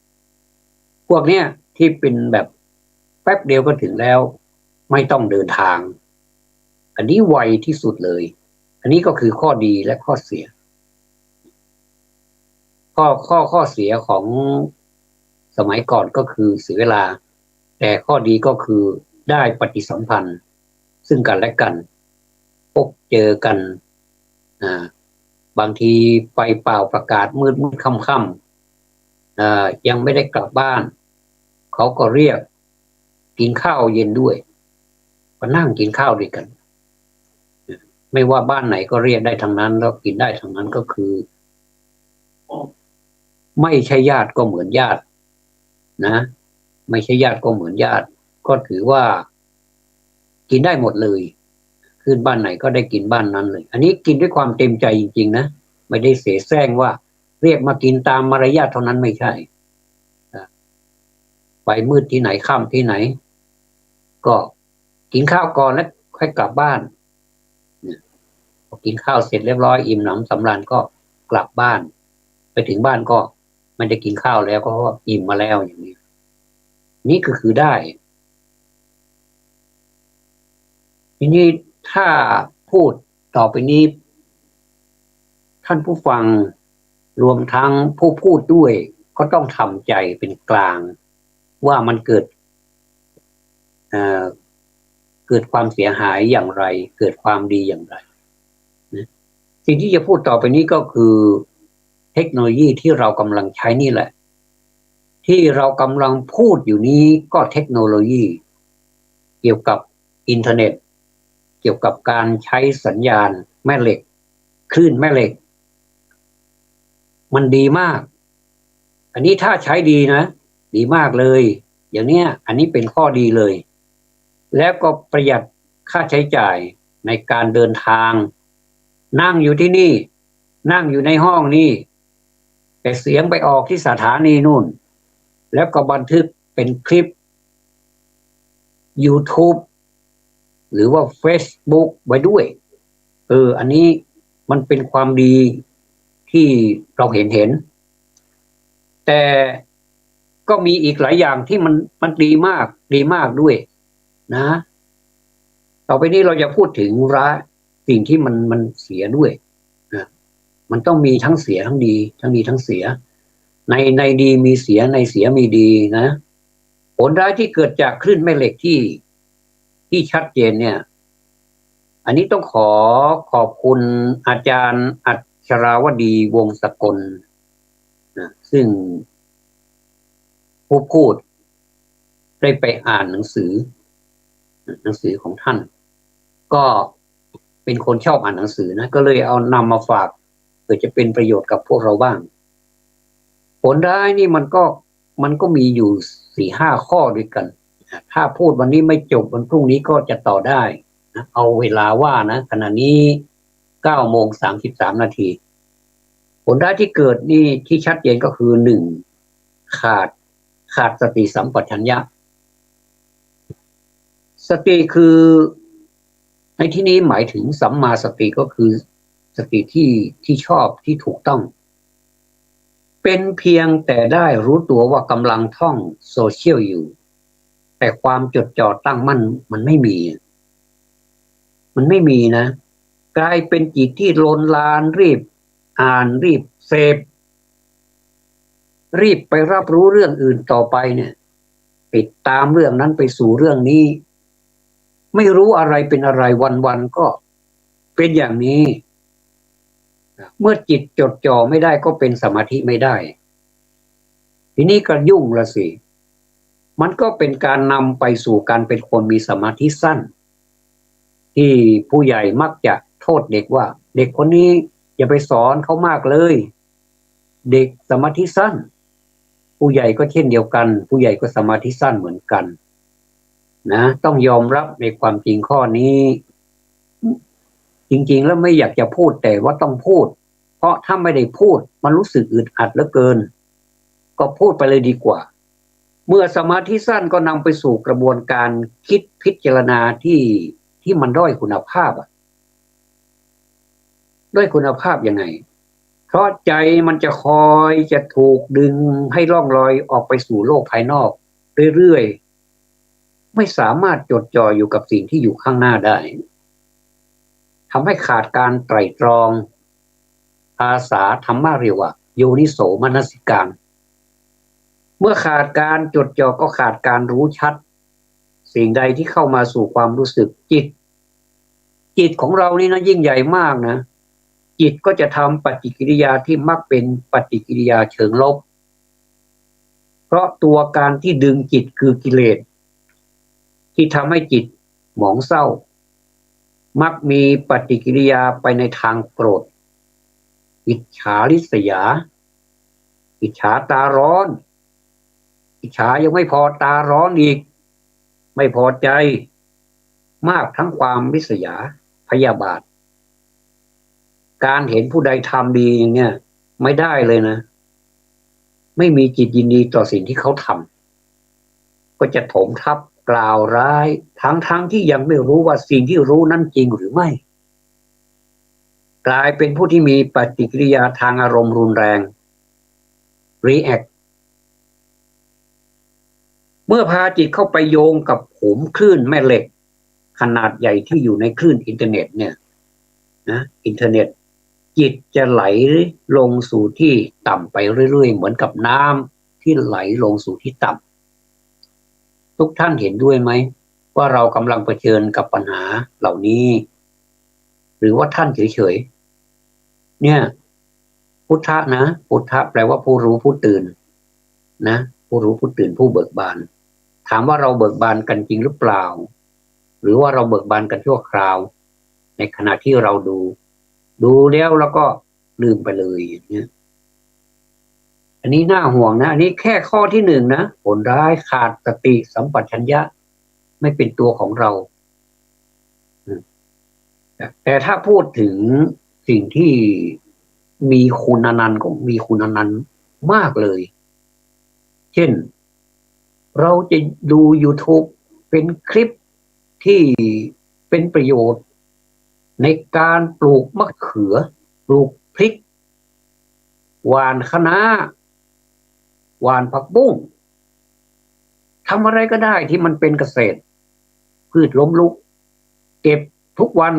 พวกเนี้ยที่เป็นแบบแป๊บเดียวก็ถึงแล้วไม่ต้องเดินทางอันนี้ไวที่สุดเลยอันนี้ก็คือข้อดีและข้อเสียข้อเสียของสมัยก่อนก็คือเสียเวลาแต่ข้อดีก็คือได้ปฏิสัมพันธ์ซึ่งกันและกันพบเจอกันบางทีไปเปล่าประกาศมืดค่ำยังไม่ได้กลับบ้านเขาก็เรียกกินข้าวเย็นด้วยก็นั่งกินข้าวด้วยกันไม่ว่าบ้านไหนก็เรียกได้ทั้งนั้นแล้วกินได้ทั้งนั้นก็คือไม่ใช่ญาติก็เหมือนญาตินะไม่ใช่ญาติก็เหมือนญาติก็ถือว่ากินได้หมดเลยขึ้นบ้านไหนก็ได้กินบ้านนั้นเลยอันนี้กินด้วยความเต็มใจจริงๆนะไม่ได้เสแสร้งว่าเรียกมากินตามมารยาทเท่านั้นไม่ใช่ไปมืดที่ไหนค่ำที่ไหนก็กินข้าวก่อนแล้วค่อยกลับบ้านพอกินข้าวเสร็จเรียบร้อยอิ่มหนำสำราญก็กลับบ้านไปถึงบ้านก็ไม่ได้กินข้าวแล้วก็อิ่มมาแล้วอย่างนี้นี่ก็คือได้ทีนี้ถ้าพูดต่อไปนี้ท่านผู้ฟังรวมทั้งผู้พูดด้วยก็ต้องทำใจเป็นกลางว่ามันเกิดความเสียหายอย่างไรเกิดความดีอย่างไรนะสิ่งที่จะพูดต่อไปนี้ก็คือเทคโนโลยีที่เรากำลังใช้นี่แหละที่เรากำลังพูดอยู่นี้ก็เทคโนโลยีเกี่ยวกับอินเทอร์เน็ตเกี่ยวกับการใช้สัญญาณแม่เหล็กคลื่นแม่เหล็กมันดีมากอันนี้ถ้าใช้ดีนะดีมากเลยอย่างเนี้ยอันนี้เป็นข้อดีเลยแล้วก็ประหยัดค่าใช้จ่ายในการเดินทางนั่งอยู่ที่นี่นั่งอยู่ในห้องนี่แต่เสียงไปออกที่สถานีนู่นแล้วก็บันทึกเป็นคลิป YouTube หรือว่า Facebook ไว้ด้วยอันนี้มันเป็นความดีที่เราเห็นแต่ก็มีอีกหลายอย่างที่มันดีมากด้วยนะต่อไปนี้เราจะพูดถึงสิ่งที่มันเสียด้วยนะมันต้องมีทั้งเสียทั้งดีทั้งดีทั้งเสียในดีมีเสียในเสียมีดีนะผลร้ายที่เกิดจากคลื่นแม่เหล็กที่ชัดเจนเนี่ยอันนี้ต้องขอบคุณอาจารย์อัชราวดีวงศ์สกลนะซึ่งผู้พูดได้ไปอ่านหนังสือของท่านก็เป็นคนชอบอ่านหนังสือนะก็เลยเอานำมาฝากเพื่อจะเป็นประโยชน์กับพวกเราบ้างผลร้ายนี่มันก็มีอยู่ 4-5 ข้อด้วยกันถ้าพูดวันนี้ไม่จบวันพรุ่งนี้ก็จะต่อได้นะเอาเวลาว่านะขณะนี้ 9:33 นาทีผลร้ายที่เกิดนี่ที่ชัดเจนก็คือ 1. ขาดสติสัมปชัญญะสติคือในที่นี้หมายถึงสัมมาสติก็คือสติที่ชอบที่ถูกต้องเป็นเพียงแต่ได้รู้ตัวว่ากำลังท่องโซเชียลอยู่แต่ความจดจ่อตั้งมั่นมันไม่มีนะกลายเป็นจิตที่โลนลานรีบอ่านรีบเสพรีบไปรับรู้เรื่องอื่นต่อไปเนี่ยติดตามเรื่องนั้นไปสู่เรื่องนี้ไม่รู้อะไรเป็นอะไรวันๆก็เป็นอย่างนี้เมื่อจิตจดจ่อไม่ได้ก็เป็นสมาธิไม่ได้ทีนี้ก็ยุ่งละสิมันก็เป็นการนำไปสู่การเป็นคนมีสมาธิสั้น ที่ผู้ใหญ่มักจะโทษเด็กว่าเด็กคนนี้อย่าไปสอนเขามากเลยเด็กสมาธิสั้นผู้ใหญ่ก็เช่นเดียวกันผู้ใหญ่ก็สมาธิสั้นเหมือนกันนะต้องยอมรับในความจริงข้อนี้จริงๆแล้วไม่อยากจะพูดแต่ว่าต้องพูดเพราะถ้าไม่ได้พูดมันรู้สึกอึดอัดเหลือเกินก็พูดไปเลยดีกว่าเมื่อสมาธิสั้นก็นำไปสู่กระบวนการคิดพิจารณาที่มันด้อยคุณภาพด้อยคุณภาพยังไงเพราะใจมันจะคอยจะถูกดึงให้ล่องลอยออกไปสู่โลกภายนอกเรื่อยๆไม่สามารถจดจ่ออยู่กับสิ่งที่อยู่ข้างหน้าได้ทำให้ขาดการไตร่ตรองภาษาธรรมะเรียกว่าโยนิโสมนสิการเมื่อขาดการจดจ่อก็ขาดการรู้ชัดสิ่งใดที่เข้ามาสู่ความรู้สึกจิตของเรานี่นะยิ่งใหญ่มากนะจิตก็จะทำปฏิกิริยาที่มักเป็นปฏิกิริยาเชิงลบเพราะตัวการที่ดึงจิตคือกิเลสที่ทำให้จิตหมองเศร้ามักมีปฏิกิริยาไปในทางโกรธอิจฉาริษยาอิจฉาตาร้อนอิจฉายังไม่พอตาร้อนอีกไม่พอใจมากทั้งความริษยาพยาบาทการเห็นผู้ใดทำดีอย่างเนี้ยไม่ได้เลยนะไม่มีจิตยินดีต่อสิ่งที่เขาทำก็จะโถมทับกล่าวร้ายทั้งที่ยังไม่รู้ว่าสิ่งที่รู้นั้นจริงหรือไม่กลายเป็นผู้ที่มีปฏิกิริยาทางอารมณ์รุนแรง react เมื่อพาจิตเข้าไปโยงกับขุมคลื่นแม่เหล็กขนาดใหญ่ที่อยู่ในคลื่นอินเทอร์เน็ตเนี่ยนะอินเทอร์เน็ตจิตจะไหลลงสู่ที่ต่ำไปเรื่อยๆเหมือนกับน้ำที่ไหลลงสู่ที่ต่ำทุกท่านเห็นด้วยไหมว่าเรากำลังเผชิญกับปัญหาเหล่านี้หรือว่าท่านเฉยๆเนี่ยพุทธะนะพุทธะแปลว่าผู้รู้ผู้ตื่นนะผู้รู้ผู้ตื่นผู้เบิกบานถามว่าเราเบิกบานกันจริงหรือเปล่าหรือว่าเราเบิกบานกันชั่วคราวในขณะที่เราดูแล้วก็ลืมไปเลยอย่างเงี้ยอันนี้น่าห่วงนะอันนี้แค่ข้อที่1นะผลร้ายขาดสติสัมปชัญญะไม่เป็นตัวของเราแต่ถ้าพูดถึงสิ่งที่มีคุณอนันต์ก็มีคุณอนันต์มากเลยเช่นเราจะดู YouTube เป็นคลิปที่เป็นประโยชน์ในการปลูกมะเขือปลูกพริกหว่านคะน้าหว่านผักบุ้งทำอะไรก็ได้ที่มันเป็นเกษตรพืชล้มลุกเก็บทุกวัน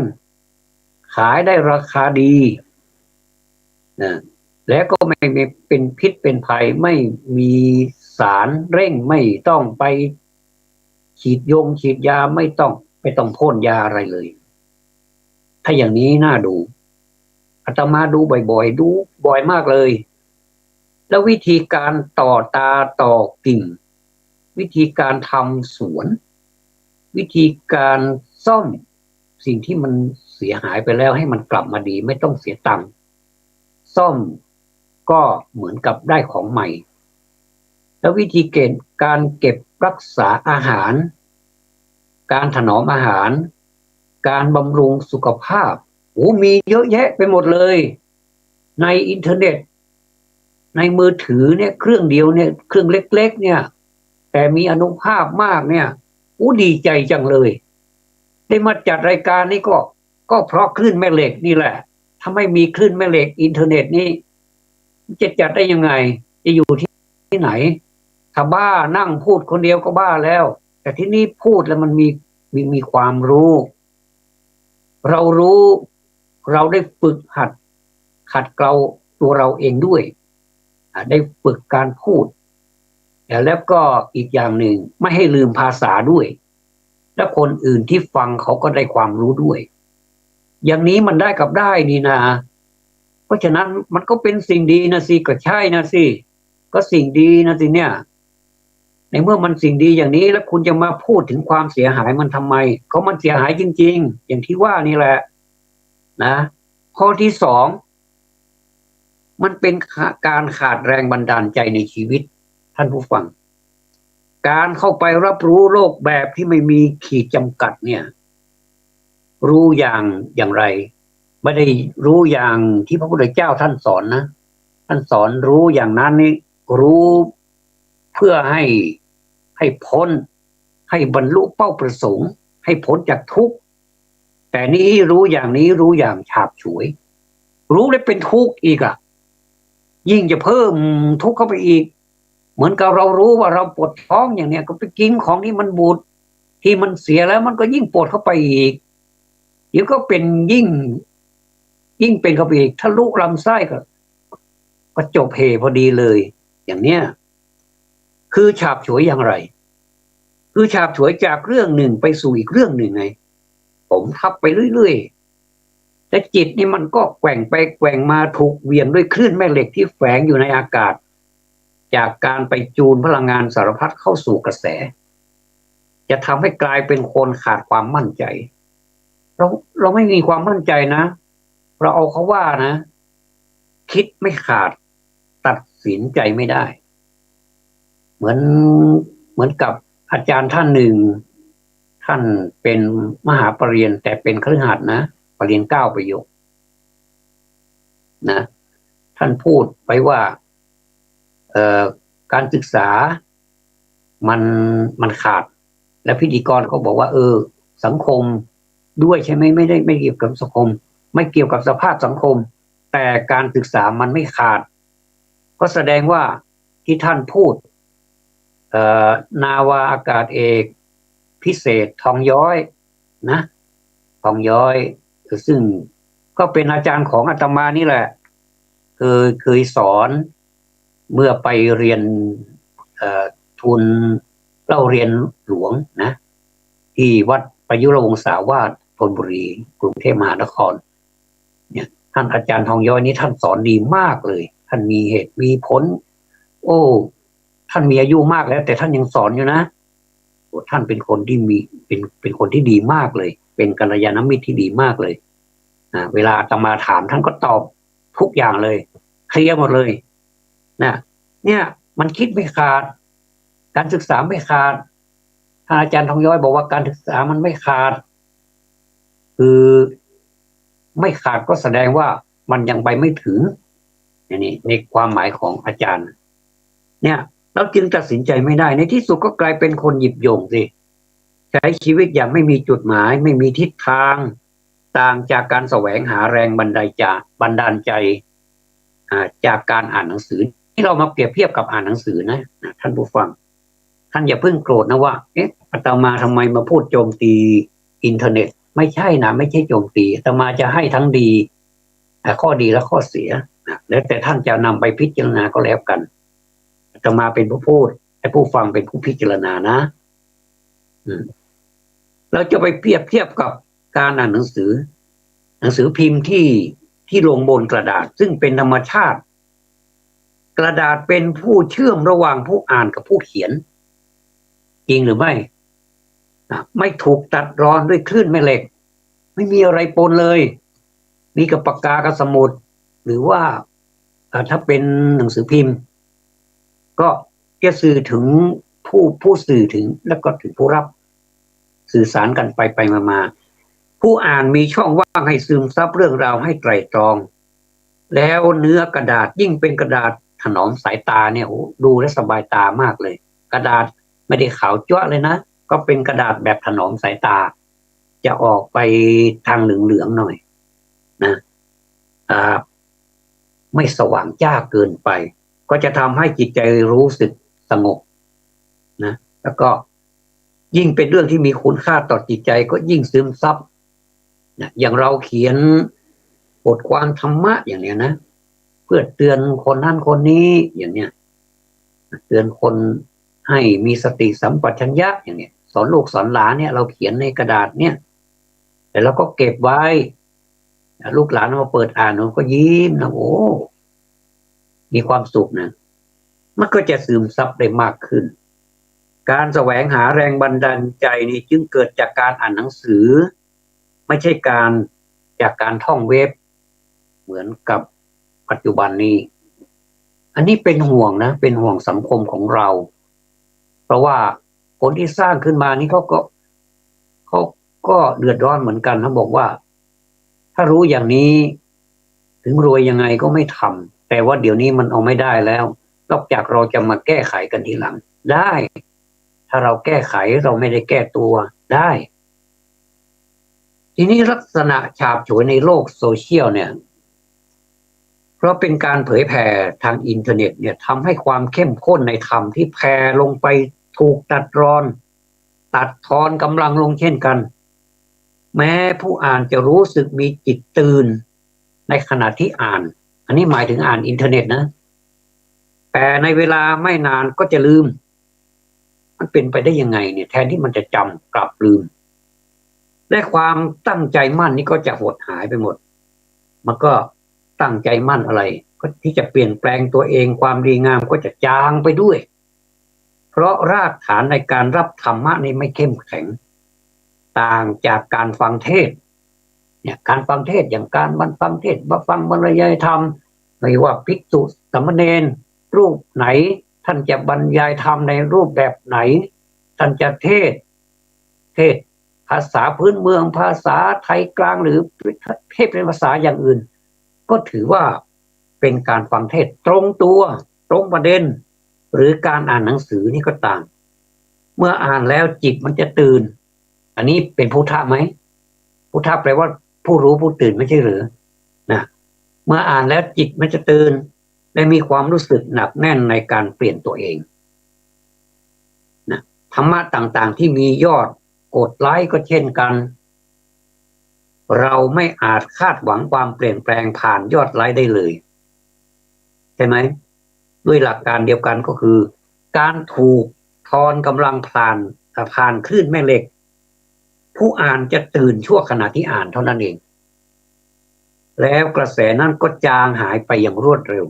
ขายได้ราคาดีนะแล้วก็ไม่เป็นพิษเป็นภัยไม่มีสารเร่งไม่ต้องไปฉีดยาไม่ต้องพ่นยาอะไรเลยถ้าอย่างนี้น่าดูอาตมาดูบ่อยๆดูบ่อยมากเลยแล้ววิธีการต่อตาต่อกิ่งวิธีการทำสวนวิธีการซ่อมสิ่งที่มันเสียหายไปแล้วให้มันกลับมาดีไม่ต้องเสียตังค์ซ่อมก็เหมือนกับได้ของใหม่แล้ววิธีการเก็บรักษาอาหารการถนอมอาหารการบำรุงสุขภาพมีเยอะแยะไปหมดเลยในอินเทอร์เน็ตในมือถือเนี่ยเครื่องเดียวเนี่ยเครื่องเล็กๆเนี่ยแต่มีอานุภาพมากเนี่ยดีใจจังเลยได้มาจัดรายการนี้ก็เพราะคลื่นแม่เหล็กนี่แหละถ้าไม่มีคลื่นแม่เหล็กอินเทอร์เน็ตนี่จะจัดได้ยังไงจะอยู่ที่ไหนถ้าบ้านั่งพูดคนเดียวก็บ้าแล้วแต่ที่นี่พูดแล้วมันมีความรู้เรารู้เราได้ฝึกขัดเกลาตัวเราเองด้วยได้ฝึกการพูดแล้วก็อีกอย่างหนึ่งไม่ให้ลืมภาษาด้วยและคนอื่นที่ฟังเขาก็ได้ความรู้ด้วยอย่างนี้มันได้กับได้นี่นะเพราะฉะนั้นมันก็เป็นสิ่งดีนะสิก็ใช่นะสิก็สิ่งดีนะสิเนี่ย ในเมื่อมันสิ่งดีอย่างนี้แล้วคุณจะมาพูดถึงความเสียหายมันทำไมก็มันเสียหายจริงๆอย่างที่ว่านี่แหละนะข้อที่สองมันเป็นการขาดแรงบันดาลใจในชีวิตท่านผู้ฟังการเข้าไปรับรู้โลกแบบที่ไม่มีขีดจำกัดเนี่ยรู้อย่างไรไม่ได้รู้อย่างที่พระพุทธเจ้าท่านสอนนะท่านสอนรู้อย่างนั้นนี่รู้เพื่อให้พ้นให้บรรลุเป้าประสงค์ให้พ้นจากทุกข์แต่นี้รู้อย่างนี้รู้อย่างฉาบฉวยรู้แล้วเป็นทุกข์อีกอ่ะยิ่งจะเพิ่มทุกข์เข้าไปอีกเหมือนกับเรารู้ว่าเราปวดท้องอย่างเนี้ยก็ไปกินของที่มันบูดที่มันเสียแล้วมันก็ยิ่งปวดเข้าไปอีกเดี๋ยวก็เป็นยิ่งเป็นเข้าไปอีกทะลุลำไส้ก็จบเหพอดีเลยอย่างเนี้ยคือฉาบฉวยอย่างไรคือฉาบฉวยจากเรื่องหนึ่งไปสู่อีกเรื่องหนึ่งไงผมทับไปเรื่อยๆแต่จิตนี่มันก็แกว่งไปแกว่งมาถูกเหวี่ยงด้วยคลื่นแม่เหล็กที่แฝงอยู่ในอากาศจากการไปจูนพลังงานสารพัดเข้าสู่กระแสจะทำให้กลายเป็นคนขาดความมั่นใจเราไม่มีความมั่นใจนะเราเอาเขาว่านะคิดไม่ขาดตัดสินใจไม่ได้เหมือนกับอาจารย์ท่านหนึ่งท่านเป็นมหาปรริญญาแต่เป็นคฤหัสถ์นะปรริญญา9 ประโยคนะท่านพูดไปว่าการศึกษามันขาดและพิธีกรเขาบอกว่าสังคมด้วยใช่ไหมไม่เกี่ยวกับสังคมไม่เกี่ยวกับสภาพสังคมแต่การศึกษามันไม่ขาดก็แสดงว่าที่ท่านพูดนาวาอากาศเอกพิเศษทองย้อยนะทองย้อยซึ่งก็เป็นอาจารย์ของอาตมานี่แหละเคยสอนเมื่อไปเรียนทุนเล่าเรียนหลวงนะที่วัดประยุรวงศาวาสธนบุรีกรุงเทพมหานครเนี่ยท่านอาจารย์ทองย้อยนี้ท่านสอนดีมากเลยท่านมีเหตุมีผลท่านมีอายุมากแล้วแต่ท่านยังสอนอยู่นะท่านเป็นคนที่เป็นคนที่ดีมากเลยเป็นกัลยาณมิตรที่ดีมากเลยเวลาอาตมาถามท่านก็ตอบทุกอย่างเลยเคลียร์หมดเลยนะเนี่ยมันคิดไม่ขาดการศึกษาไม่ขาดท่านอาจารย์ทองย้อยบอกว่าการศึกษามันไม่ขาดคือไม่ขาดก็แสดงว่ามันยังไปไม่ถึงนี่ในความหมายของอาจารย์เนี่ยเราจึงตัดสินใจไม่ได้ในที่สุดก็กลายเป็นคนหยิบโยงสิใช้ชีวิตอย่างไม่มีจุดหมายไม่มีทิศทางต่างจากการแสวงหาแรงบันดาลใจจากการอ่านหนังสือที่เรามาเปรียบเทียบกับอ่านหนังสือนะท่านผู้ฟังท่านอย่าเพิ่งโกรธนะว่าอาตมาทำไมมาพูดโจมตีอินเทอร์เน็ตไม่ใช่นะไม่ใช่โจมตีอาตมาจะให้ทั้งดีข้อดีและข้อเสียแล้วแต่ท่านจะนำไปพิจารณาก็แล้วกันอาตมาเป็นผู้พูดแต่ผู้ฟังเป็นผู้พิจารณานะเราจะไปเปรียบเทียบกับการอ่านหนังสือพิมพ์ที่ลงบนกระดาษซึ่งเป็นธรรมชาติกระดาษเป็นผู้เชื่อมระหว่างผู้อ่านกับผู้เขียนจริงหรือไม่ไม่ถูกตัดรอนด้วยคลื่นแม่เหล็กไม่มีอะไรปนเลยมีกับปากกากับสมุดหรือว่าถ้าเป็นหนังสือพิมพ์ก็จะสื่อถึงผู้สื่อถึงแล้วก็ถึงผู้รับสื่อสารกันไปมาผู้อ่านมีช่องว่างให้ซึมซับเรื่องราวให้ไตร่ตรองแล้วเนื้อกระดาษยิ่งเป็นกระดาษถนอมสายตาเนี่ยดูและสบายตามากเลยกระดาษไม่ได้ขาวจ้วะเลยนะก็เป็นกระดาษแบบถนอมสายตาจะออกไปทางเหลืองๆหน่อยนะไม่สว่างจ้าเกินไปก็จะทำให้จิตใจรู้สึกสงบนะแล้วก็ยิ่งเป็นเรื่องที่มีคุณค่าต่อจิตใจก็ยิ่งซึมซับนะอย่างเราเขียนบทความธรรมะอย่างเนี้ยนะเพื่อเตือนคนนั้นคนนี้อย่างเนี้ยเตือนคนให้มีสติสัมปชัญญะอย่างเนี้ยสอนลูกสอนหลานเนี่ยเราเขียนในกระดาษเนี่ยแต่เราก็เก็บไว้ลูกหลานมาเปิดอ่านก็ยิ้มนะโอ้มีความสุขนะมันก็จะซึมซับได้มากขึ้น การแสวงหาแรงบันดาลใจนี่จึงเกิดจากการอ่านหนังสือไม่ใช่จากการท่องเว็บเหมือนกับปัจจุบันนี้อันนี้เป็นห่วงนะเป็นห่วงสังคมของเราเพราะว่าคนที่สร้างขึ้นมานี่เขาก็เดือดร้อนเหมือนกันนะบอกว่าถ้ารู้อย่างนี้ถึงรวยยังไงก็ไม่ทำแต่ว่าเดี๋ยวนี้มันเอาไม่ได้แล้วนอกจากเราจะมาแก้ไขกันทีหลังได้ถ้าเราแก้ไขเราไม่ได้แก้ตัวได้ทีนี้ลักษณะฉาบฉวยในโลกโซเชียลเนี่ยเพราะเป็นการเผยแผ่ทางอินเทอร์เน็ตเนี่ยทำให้ความเข้มข้นในธรรมที่แผ่ลงไปถูกตัดรอนตัดทอนกำลังลงเช่นกันแม้ผู้อ่านจะรู้สึกมีจิตตื่นในขณะที่อ่านอันนี้หมายถึงอ่านอินเทอร์เน็ตนะแต่ในเวลาไม่นานก็จะลืมมันเป็นไปได้ยังไงเนี่ยแทนที่มันจะจำกลับลืมและความตั้งใจมั่นนี่ก็จะหดหายไปหมดมันก็ตั้งใจมั่นอะไรก็ที่จะเปลี่ยนแปลงตัวเองความดีงามก็จะจางไปด้วยเพราะรากฐานในการรับธรรมะนี่ไม่เข้มแข็งต่างจากการฟังเทศเนี่ยการฟังเทศอย่างการฟังเทศฟังบรรยายธรรมไม่ว่าภิกษุสามเณรรูปไหนท่านจะบรรยายธรรมในรูปแบบไหนท่านจะเทศภาษาพื้นเมืองภาษาไทยกลางหรือเทศเป็นภาษาอย่างอื่นก็ถือว่าเป็นการฟังเทศตรงตัวตรงประเด็นหรือการอ่านหนังสือนี่ก็ตามเมื่ออ่านแล้วจิตมันจะตื่นอันนี้เป็นพุทธะไหมพุทธะแปลว่าผู้รู้ผู้ตื่นไม่ใช่หรือนะเมื่ออ่านแล้วจิตมันจะตื่นและมีความรู้สึกหนักแน่นในการเปลี่ยนตัวเองนะธรรมะต่างๆที่มียอดกดไลค์ก็เช่นกันเราไม่อาจคาดหวังความเปลี่ยนแปลงผ่านยอดไลค์ได้เลยใช่ไหมด้วยหลักการเดียวกันก็คือการถูกทอนกำลังผ่านคลื่นแม่เหล็กผู้อ่านจะตื่นชั่วขณะที่อ่านเท่านั้นเองแล้วกระแสนั้นก็จางหายไปอย่างรวดเร็ว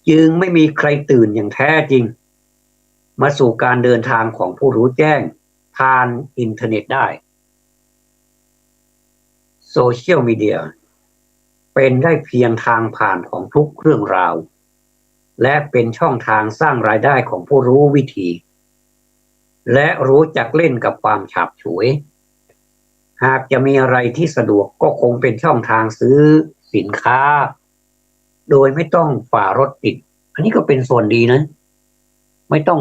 จึงไม่มีใครตื่นอย่างแท้จริงมาสู่การเดินทางของผู้รู้แจ้งผ่านอินเทอร์เน็ตได้โซเชียลมีเดียเป็นได้เพียงทางผ่านของทุกเรื่องราวและเป็นช่องทางสร้างรายได้ของผู้รู้วิธีและรู้จักเล่นกับความฉาบฉวยหากจะมีอะไรที่สะดวกก็คงเป็นช่องทางซื้อสินค้าโดยไม่ต้องฝ่ารถติดอันนี้ก็เป็นส่วนดีนะไม่ต้อง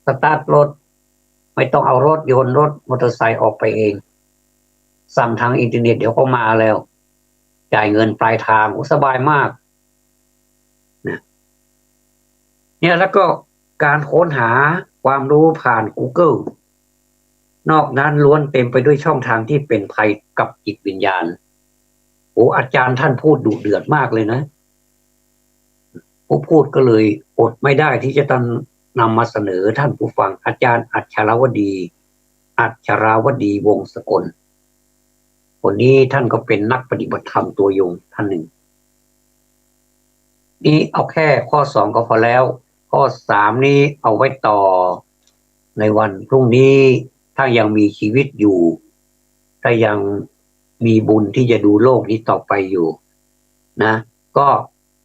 สตาร์ทรถไม่ต้องเอารถยนต์รถมอเตอร์ไซค์ออกไปเองสั่งทางอินเทอร์เน็ตเดี๋ยวก็มาแล้วจ่ายเงินปลายทางสบายมากนะเนี่ยแล้วก็การค้นหาความรู้ผ่าน Google นอกนั้นล้วนเต็มไปด้วยช่องทางที่เป็นภัยกับจิตวิญญาณโอ้อาจารย์ท่านพูดดุเดือดมากเลยนะผู้พูดก็เลยอดไม่ได้ที่จะต้องนำมาเสนอท่านผู้ฟังอาจารย์อัชราวดีวงศ์สกลคนนี้ท่านก็เป็นนักปฏิบัติธรรมตัวยงท่านหนึ่งนี่เอาแค่ข้อ2ก็พอแล้วข้อ3นี้เอาไว้ต่อในวันพรุ่งนี้ถ้ายังมีชีวิตอยู่ถ้ายังมีบุญที่จะดูโลกนี้ต่อไปอยู่นะก็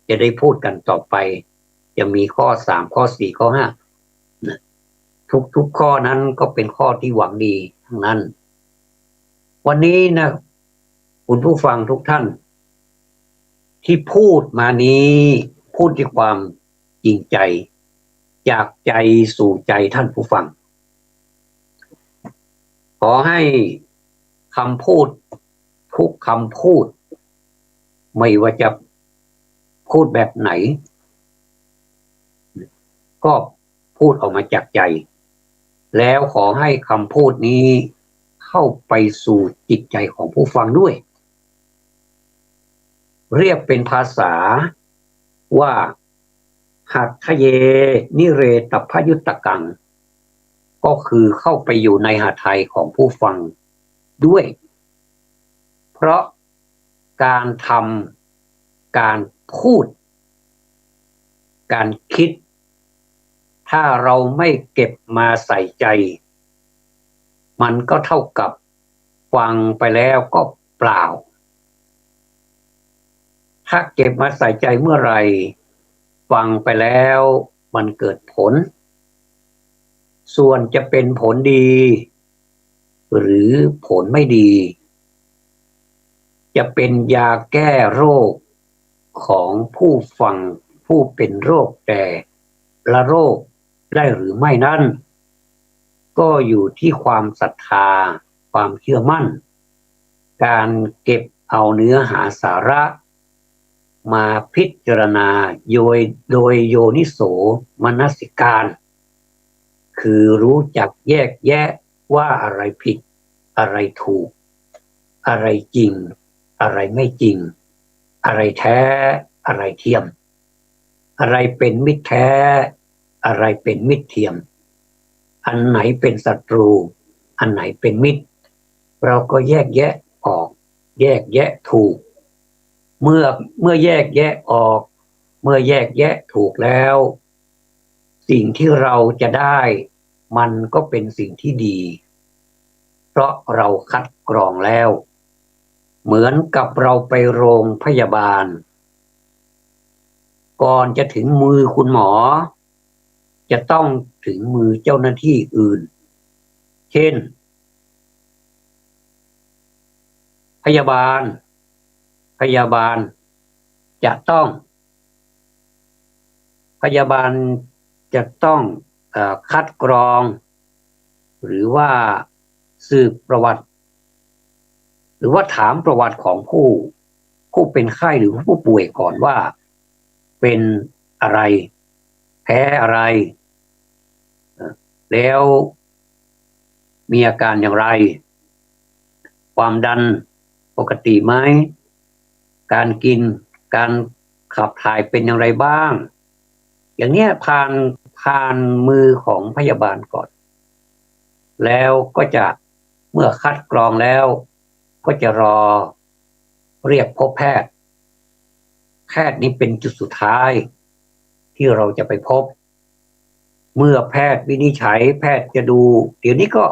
จะได้พูดกันต่อไปจะมีข้อ3ข้อ4ข้อ5นะทุกข้อนั้นก็เป็นข้อที่หวังดีทั้งนั้นวันนี้นะคุณผู้ฟังทุกท่านที่พูดมานี้พูดด้วยความจริงใจจากใจสู่ใจท่านผู้ฟังขอให้คำพูดทุกคำพูดไม่ว่าจะพูดแบบไหนก็พูดออกมาจากใจแล้วขอให้คำพูดนี้เข้าไปสู่จิตใจของผู้ฟังด้วยเรียกเป็นภาษาว่าหัตถเยนิเรตพยุตตกังก็คือเข้าไปอยู่ในหทัยของผู้ฟังด้วยเพราะการทำการพูดการคิด ถ้าเราไม่เก็บมาใส่ใจมันก็เท่ากับฟังไปแล้วก็เปล่าถ้าเก็บมาใส่ใจเมื่อไหร่ฟังไปแล้วมันเกิดผลส่วนจะเป็นผลดีหรือผลไม่ดีจะเป็นยาแก้โรคของผู้ฟังผู้เป็นโรคแต่ละโรคได้หรือไม่นั้นก็อยู่ที่ความศรัทธาความเชื่อมั่นการเก็บเอาเนื้อหาสาระมาพิจารณาโดยโยนิโสมนสิการคือรู้จักแยกแยะว่าอะไรผิดอะไรถูกอะไรจริงอะไรไม่จริงอะไรแท้อะไรเทียมอะไรเป็นมิตรแท้อะไรเป็นมิตรเทียมอันไหนเป็นศัตรูอันไหนเป็นมิตรเราก็แยกแยะออกแยกแยะถูกเมื่อแยกแยะออกเมื่อแยกแยะถูกแล้วสิ่งที่เราจะได้มันก็เป็นสิ่งที่ดีเพราะเราคัดกรองแล้วเหมือนกับเราไปโรงพยาบาลก่อนจะถึงมือคุณหมอจะต้องถึงมือเจ้าหน้าที่อื่นเช่นพยาบาลจะต้องพยาบาลจะต้องคัดกรองหรือว่าสืบประวัติหรือว่าถามประวัติของผู้เป็นไข้หรือผู้ป่วยก่อนว่าเป็นอะไรแพ้อะไรแล้วมีอาการอย่างไรความดันปกติไหมการกินการขับถ่ายเป็นอย่างไรบ้างอย่างนี้ผ่านมือของพยาบาลก่อนแล้วก็จะเมื่อคัดกรองแล้วก็จะรอเรียกพบแพทย์นี้เป็นจุดสุดท้ายที่เราจะไปพบเมื่อแพทย์วินิจฉัยแพทย์จะดูเดี๋ยวนี้ก็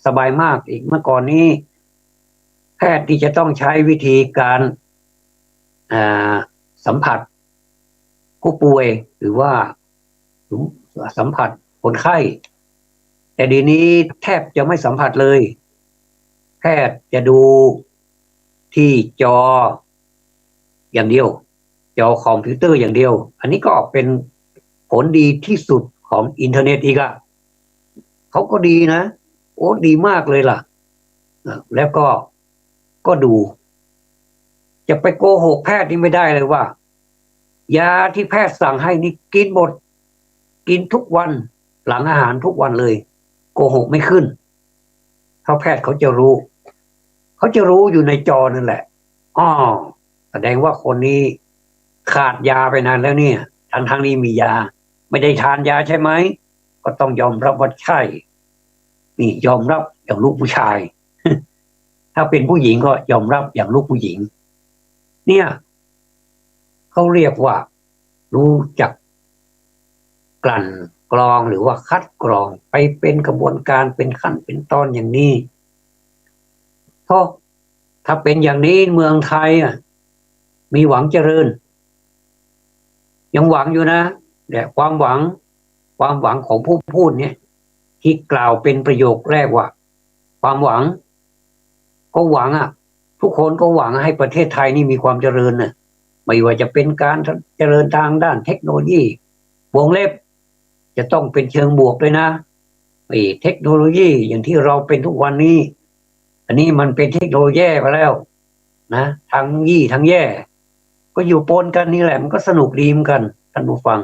สบายมากอีกเมื่อก่อนนี้แพทย์ที่จะต้องใช้วิธีการสัมผัสผู้ป่วยหรือว่าสัมผัสคนไข้แต่เดี๋ยวนี้แทบจะไม่สัมผัสเลยแพทย์จะดูที่จออย่างเดียวจอคอมพิวเตอร์อย่างเดียวอันนี้ก็เป็นผลดีที่สุดของอินเทอร์เน็ตอีกอะเขาก็ดีนะโอ้ดีมากเลยล่ะแล้วก็ดูจะไปโกหกแพทย์นี่ไม่ได้เลยว่ายาที่แพทย์สั่งให้นี่กินหมดกินทุกวันหลังอาหารทุกวันเลยโกหกไม่ขึ้นเพราะแพทย์เขาจะรู้อยู่ในจอนั่นแหละอ๋อแสดงว่าคนนี้ขาดยาไปนานแล้วเนี่ยทั้งนี้มียาไม่ได้ทานยาใช่ไหมก็ต้องยอมรับว่าใช่นี่ยอมรับอย่างลูกผู้ชาย ถ้าเป็นผู้หญิงก็ยอมรับอย่างลูกผู้หญิงเนี่ยเขาเรียกว่ารู้จักกลั่นกรองหรือว่าคัดกรองไปเป็นกระบวนการเป็นขั้นเป็นตอนอย่างนี้เพราะถ้าเป็นอย่างนี้เมืองไทยมีหวังเจริญยังหวังอยู่นะแต่ความหวังของผู้พูดเนี่ยที่กล่าวเป็นประโยคแรกว่าความหวังก็หวังทุกคนก็หวังให้ประเทศไทยนี่มีความเจริญไม่ว่าจะเป็นการเจริญทางด้านเทคโนโลยีวงเล็บจะต้องเป็นเชิงบวกด้วยนะเทคโนโลยีอย่างที่เราเป็นทุกวันนี้อันนี้มันเป็นเทคโนโลยีไปแล้วนะทั้งยี่ทั้งแย่ก็อยู่ปนกันนี่แหละมันก็สนุกดีเหมือนกันท่านผู้ฟัง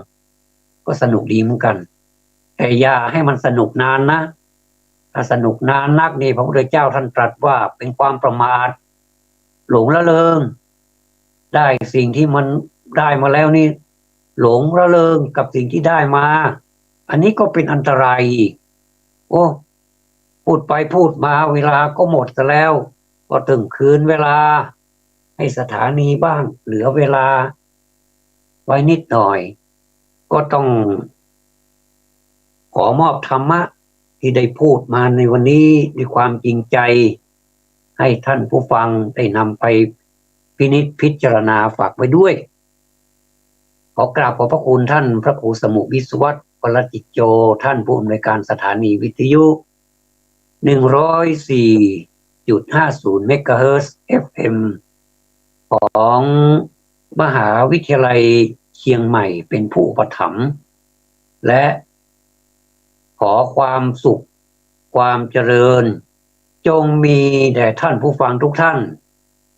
ก็สนุกดีเหมือนกันแต่อย่าให้มันสนุกนานนะถ้าสนุกนานนักนี่พระพุทธเจ้าท่านตรัสว่าเป็นความประมาทหลงละเลงได้สิ่งที่มันได้มาแล้วนี่หลงละเลงกับสิ่งที่ได้มาอันนี้ก็เป็นอันตรายอีกโอ้พูดไปพูดมาเวลาก็หมดซะแล้วก็ถึงคืนเวลาให้สถานีบ้างเหลือเวลาไว้นิดหน่อยก็ต้อง ขอมอบธรรมะที่ได้พูดมาในวันนี้ด้วยความจริงใจให้ท่านผู้ฟังได้นำไปพินิจพิจารณาฝากไว้ด้วยขอกราบขอบพระคุณท่านพระครูสมุวิศวัตรวรจิตโจท่านผู้อำนวยการสถานีวิทยุ104.50 เมกะเฮิรตซ์ FM ของมหาวิทยาลัยเชียงใหม่เป็นผู้อุปถัมภ์และขอความสุขความเจริญจงมีแด่ท่านผู้ฟังทุกท่าน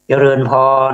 เจริญพร